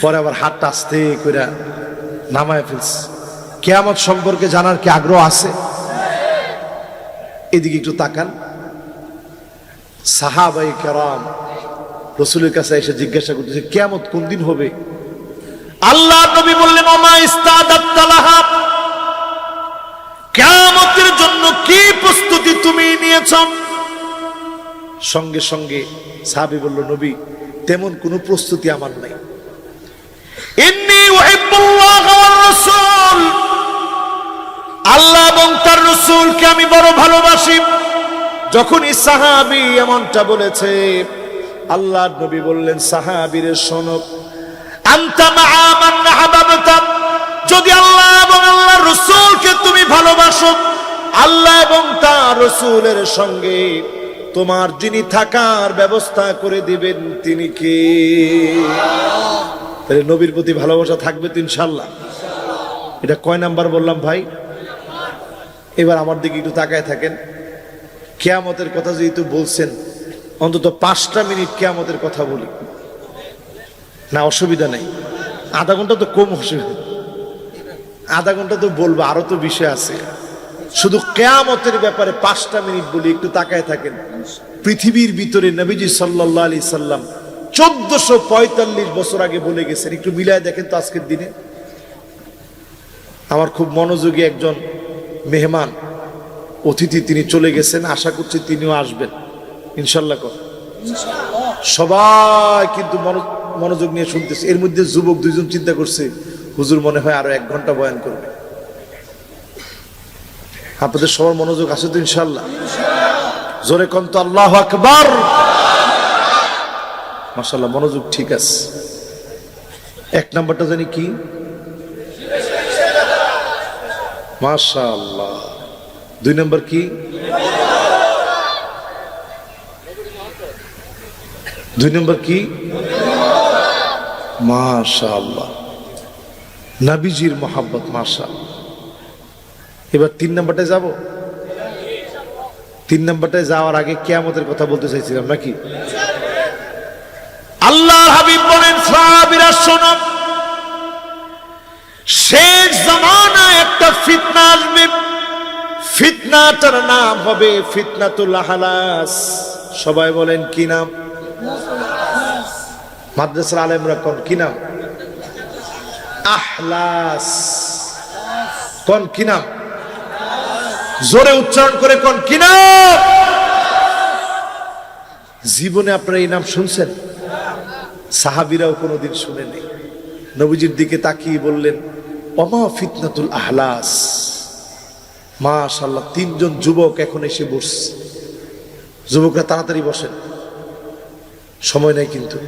পরে আবার হাতটা আস্তে করে নামায় ফেলছে। কিয়ামত সম্পর্কে জানার কি আগ্রহ আছে? এদিকে একটু তাকান। সাহাবায়ে কেরাম রাসূলের কাছে এসে জিজ্ঞাসা করতেছে, কিয়ামত কোন দিন হবে? আল্লাহর নবী বললেন, ওমা ইস্তাদাত লাহা, কিয়ামতের জন্য কি প্রস্তুতি তুমি নিয়েছো? সঙ্গে সঙ্গে সাহাবী বলল, নবী, তেমন কোনো প্রস্তুতি আমার নাই। ইন্নী উহিব্বুল্লাহ ওয়ার রাসূল, আল্লাহ এবং তার রাসূলকে আমি বড় ভালোবাসি। যখনই সাহাবী এমনটা বলেছে, আল্লাহর নবী বললেন, সাহাবীরে শোনো, আনতা মা'a মান আহাবাবতা, যদি আল্লাহ এবং আল্লাহর রাসূলকে তুমি ভালোবাসো, আল্লাহ এবং তার রাসূলের সঙ্গে তোমার যিনি থাকার ব্যবস্থা করে দিবেন তিনি কে? তাহলে নবীর প্রতি ভালোবাসা থাকবে তো ইনশাআল্লাহ। এটা কয় নাম্বার বললাম ভাই? এবার আমার দিকে একটু তাকায় থাকেন। কিয়ামতের কথা যেহেতু বলছেন, অন্তত 5টা মিনিট কিয়ামতের কথা বলি না, অসুবিধা নেই। আধা ঘন্টা তো কম অসুবিধা, আধা ঘন্টা তো বলবো, আরো তো বিষয় আছে। শুধু কিয়ামতের ব্যাপারে 5টা মিনিট বলি, একটু তাকায় থাকেন। পৃথিবীর ভিতরে নবীজি সাল্লাল্লাহু আলাইহি সাল্লাম 1445 বছর আগে বলে গেছেন। একটু মিলায় দেখেন তো আজকের দিনে। আমার খুব মনোযোগী একজন মেহমান অতিথি, তিনি চলে গেছেন, আশা করছি তিনিও আসবেন ইনশাআল্লাহ। সবাই কিন্তু মনোযোগ নিয়ে শুনতেছে। এর মধ্যে যুবক 2জন চিন্তা করছে, হুজুর মনে হয় আরো 1 ঘন্টা বয়ান করবে। আপনাদের সবার মনোযোগ আছে তো ইনশাআল্লাহ? জোরে কোন তো আল্লাহু আকবার। মাশাআল্লাহ, মনোযোগ ঠিক আছে। 1 নাম্বারটা জানি কি? মাশাআল্লাহ। 2 নাম্বার কি? 2 নাম্বার কি? মাশাআল্লাহ। নবীজির মোহাব্বত। মাশাআল্লাহ। এবার 3 নম্বরটায় যাব। 3 নম্বরটায় যাওয়ার আগে কিয়ামতের কথা বলতে চাইছিলাম নাকি? আল্লাহর হাবিব বলেন, সাহাবীরা শোনো, শেষ জামানায় একটা ফিতনা আসবে, ফিতনাটার নাম হবে ফিতনাতুল আহলাস। সবাই বলেন কি নাম? মাদ্রাসার আলেমরা কোন কি নাম? আহলাস। কোন কি নাম? জোরে উচ্চারণ করে কোন কি নাম? জীবনে আপনারা এই নাম শুনছেন? সাহাবীরাও কোনোদিন শুনেনি। নবীজির দিকে তাকিয়ে বললেন, ওমা ফিতনাতুল আহলাস। মাশাআল্লাহ, 3 জন যুবক এখন এসে বসছে। যুবকরা তাড়াতাড়ি বসেন, সময় নাই কিন্তু।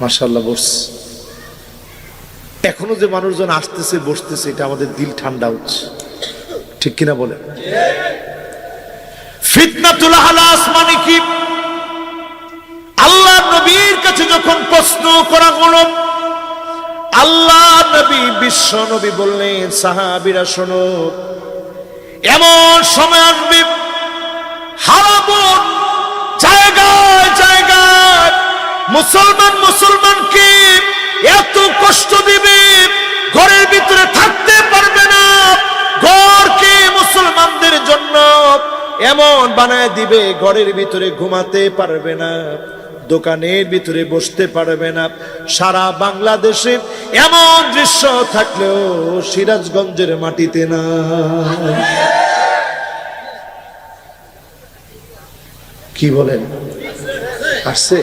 মাশাআল্লাহ বসছে। এখনো যে মানুষজন আসতেছে বসতেছে, এটা আমাদের দিল ঠান্ডা হচ্ছে, ঠিক কিনা বলেন? ফিতনাতুল আহলাস মানে কি? আল্লাহ নবীর কাছে যখন প্রশ্ন করা হলো, আল্লাহ নবী বিশ্ব নবী বললেন, সাহাবীরা শোনো, এমন সময় আসবে হারাবন জায়গায় জায়গায় মুসলমানকে এত কষ্ট দিবে, ঘরের ভিতরে থাকতে পারবে না, ঘরকে মুসলমানদের জন্য এমন বানায় দিবে, ঘরের ভিতরে ঘুমাতে পারবে না, দোকানের ভিতরে বসতে পারবে না। সারা বাংলাদেশে এমন দৃশ্য থাকলেও সিরাজগঞ্জের মাটিতে না। কি বলেন? আসছে?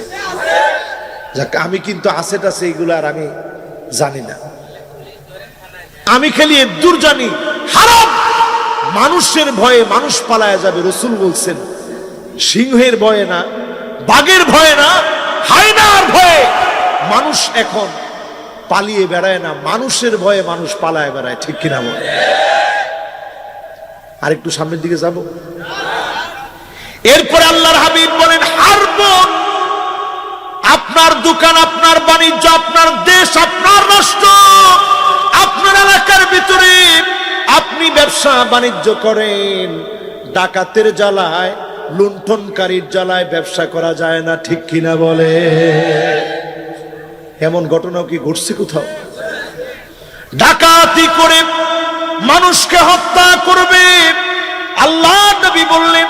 যাক, আমি কিন্তু আছে টাছে এগুলো আর আমি জানি না। আমি খালি দূর জানি, হারাম মানুষের ভয়ে মানুষ পালায়া যাবে। রাসূল বলছেন, সিংহের ভয়ে না, বাঘের ভয়ে না, হায়নার ভয়ে মানুষ এখন পালিয়ে বেড়ায় না, মানুষের ভয়ে মানুষ পালায় বেড়ায়, ঠিক কিনা বলে? আর একটু সামনের দিকে যাব। এরপরে আল্লাহর হাবিব বলেন, হারবন, আপনার দোকান, আপনার বাণিজ্য, আপনার দেশ, আপনার রাষ্ট্র, আপনার এলাকার ভিতরে আপনি ব্যবসা বাণিজ্য করেন, ডাকাতের জ্বালায়, লুণ্ঠনকারীর জ্বালায় ব্যবসা করা যায় না, ঠিক কিনা বলে? এমন ঘটনাও কি ঘটছে কোথাও? ডাকাতি করে মানুষকে হত্যা করবে। আল্লাহ নবী বললেন,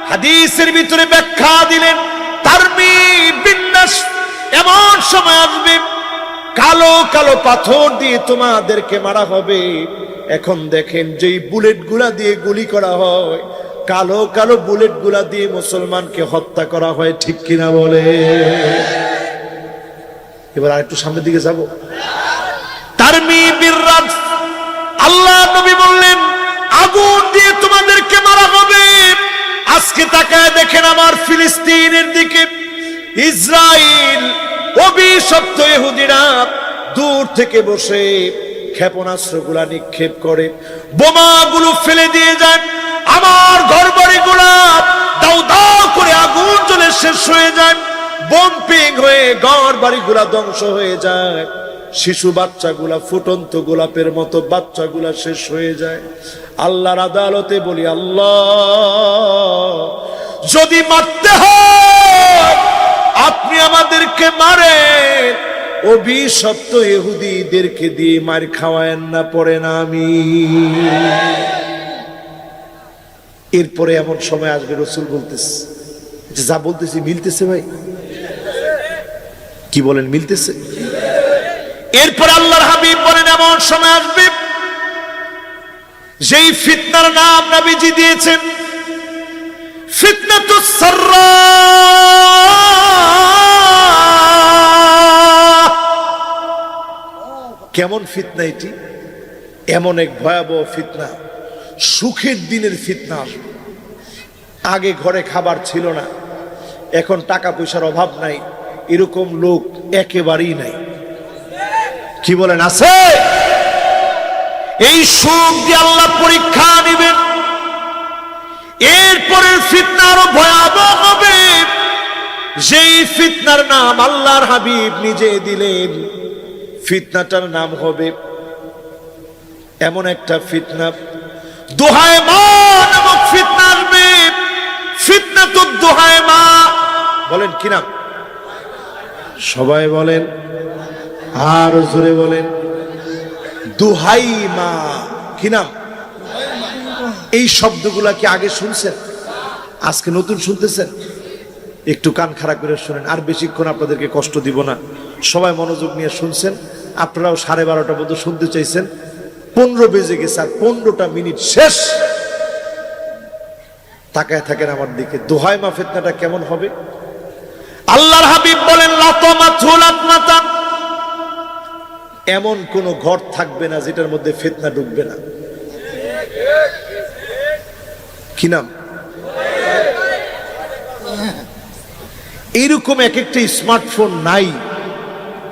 হাদিসের ভিতরে ব্যাখ্যা দিলেন, তারমি বিন্নাস, এমন সময় আসবে কালো কালো পাথর দিয়ে তোমাদেরকে মারা হবে। এখন দেখেন, যেই বুলেট গুলা দিয়ে গুলি করা হয়, কালো কালো বুলেট গুলা দিয়ে মুসলমানকে হত্যা করা হয়, ঠিক কিনা বলে? এবার আরেকটু সামনের দিকে যাব। তারমি বিররাদ, আল্লাহ নবী বললেন, আগুন দিয়ে তোমাদেরকে মারা হবে। আজকে তাকায় দেখেন আমার ফিলিস্তিনের দিকে, ইসরায়েল অভিশপ্ত ইহুদিরা দূর থেকে বসে ক্ষেপণাস্ত্রগুলা নিক্ষেপ করে, বোমাগুলো ফেলে দিয়ে যায়, আমার ঘরবাড়িগুলা দাউ দাউ করে আগুন জ্বলে শেষ হয়ে যায়, বোমপিং হয়ে ঘরবাড়িগুলা ধ্বংস হয়ে যায়, শিশু বাচ্চাগুলা ফুটন্ত গোলাপের মতো বাচ্চাগুলা শেষ হয়ে যায়। আল্লাহর আদালতে বলি, আল্লাহ, যদি মারতে হয় আপনি আমাদেরকে মারেন, অভিশপ্ত ইহুদিদেরকে দিয়ে মার খাওয়ায়েন না, পড়ে না আমি। এরপরে এমন সময় আসবে, রাসূল বলতেছে, যা বলতেছি মিলতেছে ভাই? কি বলেন, মিলতেছে? এরপর আল্লাহর হাবিব বলেন, এমন সময় আসবে যেই ফিতনার নাম নবীজি দিয়েছেন, ফিতনাতুস সাররা। কেমন ফিতনা এটি? এমন এক ভয়াবহ ফিতনা, সুখের দিনের ফিতনা। আগে ঘরে খাবার ছিল না, এখন টাকা পয়সার অভাব নাই, এরকম লোক একেবারেই নাই। কি বলেন, আছে? এই সুখ দিয়ে আল্লাহ পরীক্ষা নেবেন। এরপরের ফিতনা আরো ভয়াবহ হবে, যেই ফিতনার নাম আল্লাহর হাবিব নিজে দিলেন, ফিতনাটার নাম হবে এমন একটা ফিতনা, দোহায় মা নামক ফিতনা আসবে। ফিতনা তো দোহায় মা, বলেন কি নাম? সবাই বলেন, আর জোরে বলেন, দোহাই মা। কি নাম? এই শব্দগুলা কি আগে শুনছেন? আজকে নতুন শুনতেছেন? একটু কান খাড়া করে শুনেন, আর বেশিক্ষণ আপনাদেরকে কষ্ট দিব না। সবাই মনোযোগ নিয়ে শুনছেন। আপনারাও 12:30 পর্যন্ত শুনতে চাইছেন, 15 বেজে গেছে, আর 15টা মিনিট শেষ। তাকায় থাকেন আমার দিকে। দোহাই মা ফিতনাটা কেমন হবে? আল্লাহর হাবিব বলেন, লাতামাতুলাতমাতান, এমন কোন ঘর থাকবে না যেটার মধ্যে ফিতনা ঢুকবে না। কি নাম? এইরকম এক একটা স্মার্টফোন নাই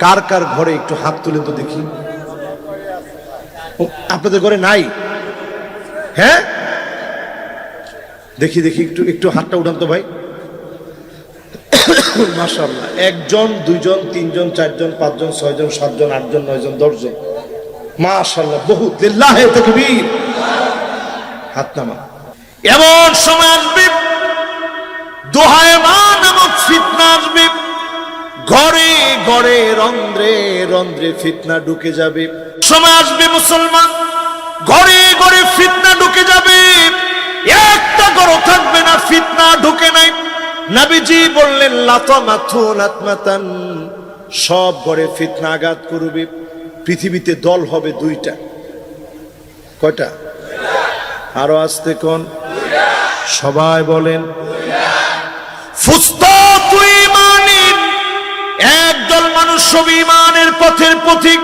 কার কার ঘরে? একটু হাত তুলেন তো দেখি। আপনাদের ঘরে নাই? হ্যাঁ, দেখি দেখি, একটু একটু হাতটা উঠান তো ভাই। মাশাআল্লাহ। 1 জন, 2 জন, 3 জন, 4 জন, 5 জন, 6 জন, 7 জন, 8 জন, 9 জন, 10 জন। মাশাআল্লাহ, বহুত। লিল্লাহি তাকবীর। হাত নামা। এমন সময় আসবে, দোহায় মা নামক ফিতনা আসবে। ঘরে ঘরে, রন্ধ্রে রন্ধ্রে ফিতনা ঢুকে যাবে। সময় আসবে মুসলমান, ঘরে ঘরে ফিতনা ঢুকে যাবে। একটা ঘর থাকবে না ফিতনা ঢুকে নাই। নবীজি বললেন, লাতামাতুলাতমাতান, সব ঘরে ফিতনা আঘাত করবে। পৃথিবীতে দল হবে 2টা। কয়টা? আরো আসতে কোন? সবাই বলেন, ফুসতাতু ঈমানিন, একদল মানুষ সবই ঈমানের পথের পথিক।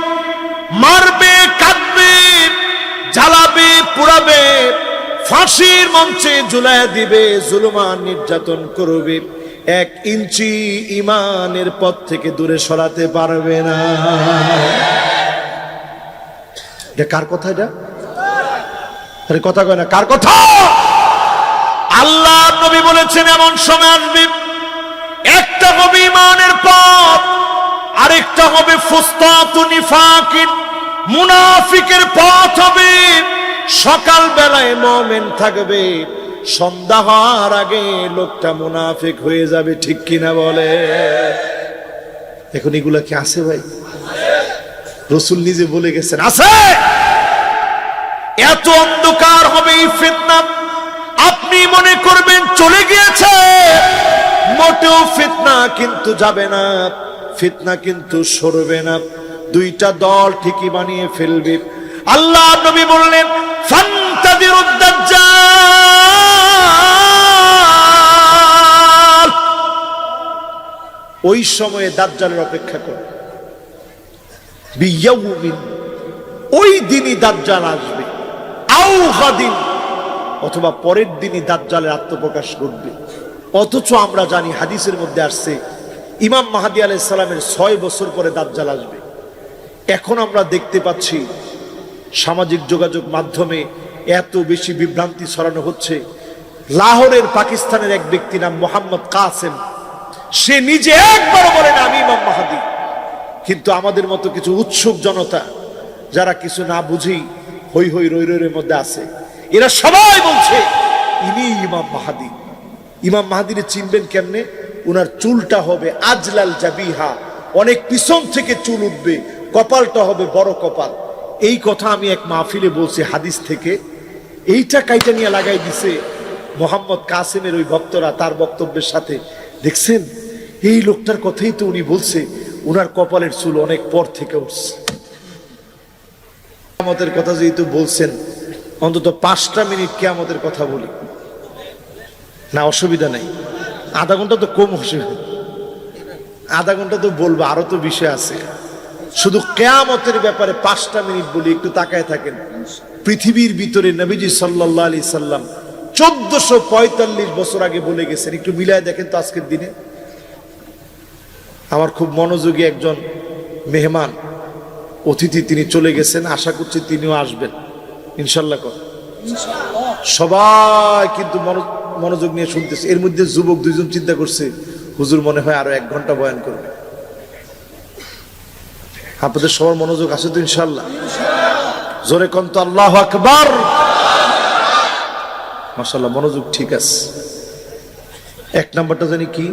মারবে, কাটবে, জ্বালাবে, পোড়াবে, ফাঁসির মঞ্চে ঝুলাইয়া দিবে, জুলুমান নির্যাতন করবে। 1 ইঞ্চি ঈমানের পথ থেকে দূরে সরাতে পারবে না। এটা কার কথা? এটা আরে কথা কয় না, কার কথা? আল্লাহ নবী বলেছেন, এমন সময় আসবে, একটা হবে ঈমানের পথ, আরেকটা হবে ফুসতাতু নিফাকিন, মুনাফিকের পথ হবে। সকাল বেলায় মুমিন থাকবে, সন্ধ্যা হওয়ার আগে লোকটা মুনাফিক হয়ে যাবে। ঠিক কিনা বলে? এখন এগুলা কি আছে ভাই? রাসূল নিজে বলে গেছেন আছে। এত অন্ধকার হবে এই ফিতনা, আপনি মনে করবেন চলে গিয়েছে, মোটেও ফিতনা কিন্তু যাবে না, ফিতনা কিন্তু সরবে না। 2টা দল ঠিকই বানিয়ে ফেলবে। আল্লাহ নবী বললেন, ফান্তাদিরুদ দাজ্জাল, ওই সময়ে দাজ্জালের অপেক্ষা করো। বিয়াউমিন, ওই দিনই দাজ্জাল আসবে। আও গাদিন, অথবা পরের দিনই দাজ্জালের আত্মপ্রকাশ ঘটবে। অথচ আমরা জানি হাদিসের মধ্যে আসছে, ইমাম মাহদী আলাইহিস সালামের 6 বছর পরে দাজ্জাল আসবে। এখন আমরা দেখতে পাচ্ছি সামাজিক যোগাযোগ মাধ্যমে এত বেশি বিভ্রান্তি ছড়ানো হচ্ছে। লাহোরের পাকিস্তানের এক ব্যক্তি নাম মোহাম্মদ কাসেম, সে নিজে একবারও বলে না আমি ইমাম মাহদী। কিন্তু আমাদের মতো কিছু উৎসুক জনতা, যারা কিছু না বুঝি হই হই রই রইয়ের মধ্যে আছে, এরা সবাই বলছে ইনি ইমাম মাহদী। ইমাম মাহদীরে চিনবেন কেমনে? উনার চুলটা হবে আজলাল জাবিহা, অনেক পিছন থেকে চুল উঠবে, কপালটা হবে বড় কপাল। এই কথা আমি এক মাহফিলে বলছি হাদিস থেকে। এইটা কাইটা নিয়ে লাগাই দিছে মোহাম্মদ কাসেমের ওই ভক্তরা তার বক্তব্যের সাথে। দেখছেন, এই লোকটার কথাই তো উনি বলছে, উনার কপালের চুল অনেক পর থেকে উঠছে। কিয়ামতের কথা যেহেতু বলছেন, অন্তত 5টা মিনিট কিয়ামতের কথা বলি না, অসুবিধা নেই। আধা ঘন্টা তো কম, অসুবিধা, আধা ঘন্টা তো বলবো, আরো তো বিষয় আছে। শুধু কিয়ামতের ব্যাপারে 5টা মিনিট বলি, একটু তাকায় থাকেন। পৃথিবীর ভিতরে নবীজি সাল্লাল্লাহু আলাইহি সাল্লাম 1445 বছর আগে বলে গেছেন। একটু মিলায় দেখেন তো আজকের দিনে। আমার খুব মনোযোগী একজন মেহমান অতিথি, তিনি চলে গেছেন, আশা করছি তিনিও আসবেন ইনশাল্লাহ। সবাই কিন্তু মনোযোগ নিয়ে শুনতেছে। এর মধ্যে যুবক 2 জন চিন্তা করছে, হুজুর মনে হয় আরো 1 ঘন্টা বয়ান করবে। আপনাদের সবার মনোযোগ আছে তো ইনশাআল্লাহ? জোরে কোন তো আল্লাহু আকবার। মাশাআল্লাহ, মনোযোগ ঠিক আছে। এক নাম্বারটা জানি কি?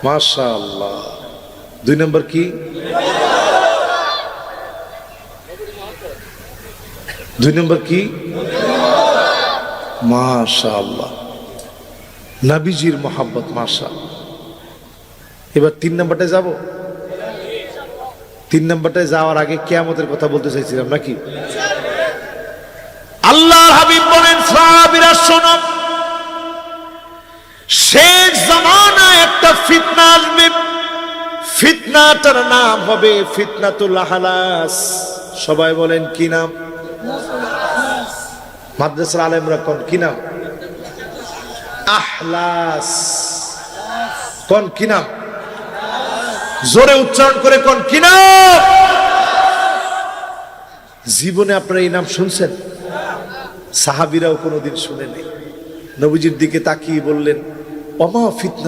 মাশাআল্লাহ। দুই নাম্বার কি? দুই নম্বর কি? মাশাআল্লাহ, নবীজির মোহাব্বত। মাশাআল্লাহ। এবার তিন নম্বরটায় যাব। তিন নম্বরটায় যাওয়ার আগে কিয়ামতের কথা বলতে চাইছিলাম নাকি? আল্লাহর হাবিব বলেন, সাহাবীরা শোনো, শেষ জামানায় একটা ফিতনা আসবে। ফিতনাটার নাম হবে ফিতনাতুল আহলাস। সবাই বলেন কি নাম? মাদ্রাসার আলেমরা কোন কি নাম? আহলাস। কোন কি নাম? জোরে উচ্চারণ করে কোন কি নাম? জীবনে আপনারা এই নাম শুনছেন? সাহাবীরাও কোনোদিন শুনেনি। নবীজির দিকে তাকিয়ে বললেন, ওমা ফিতনা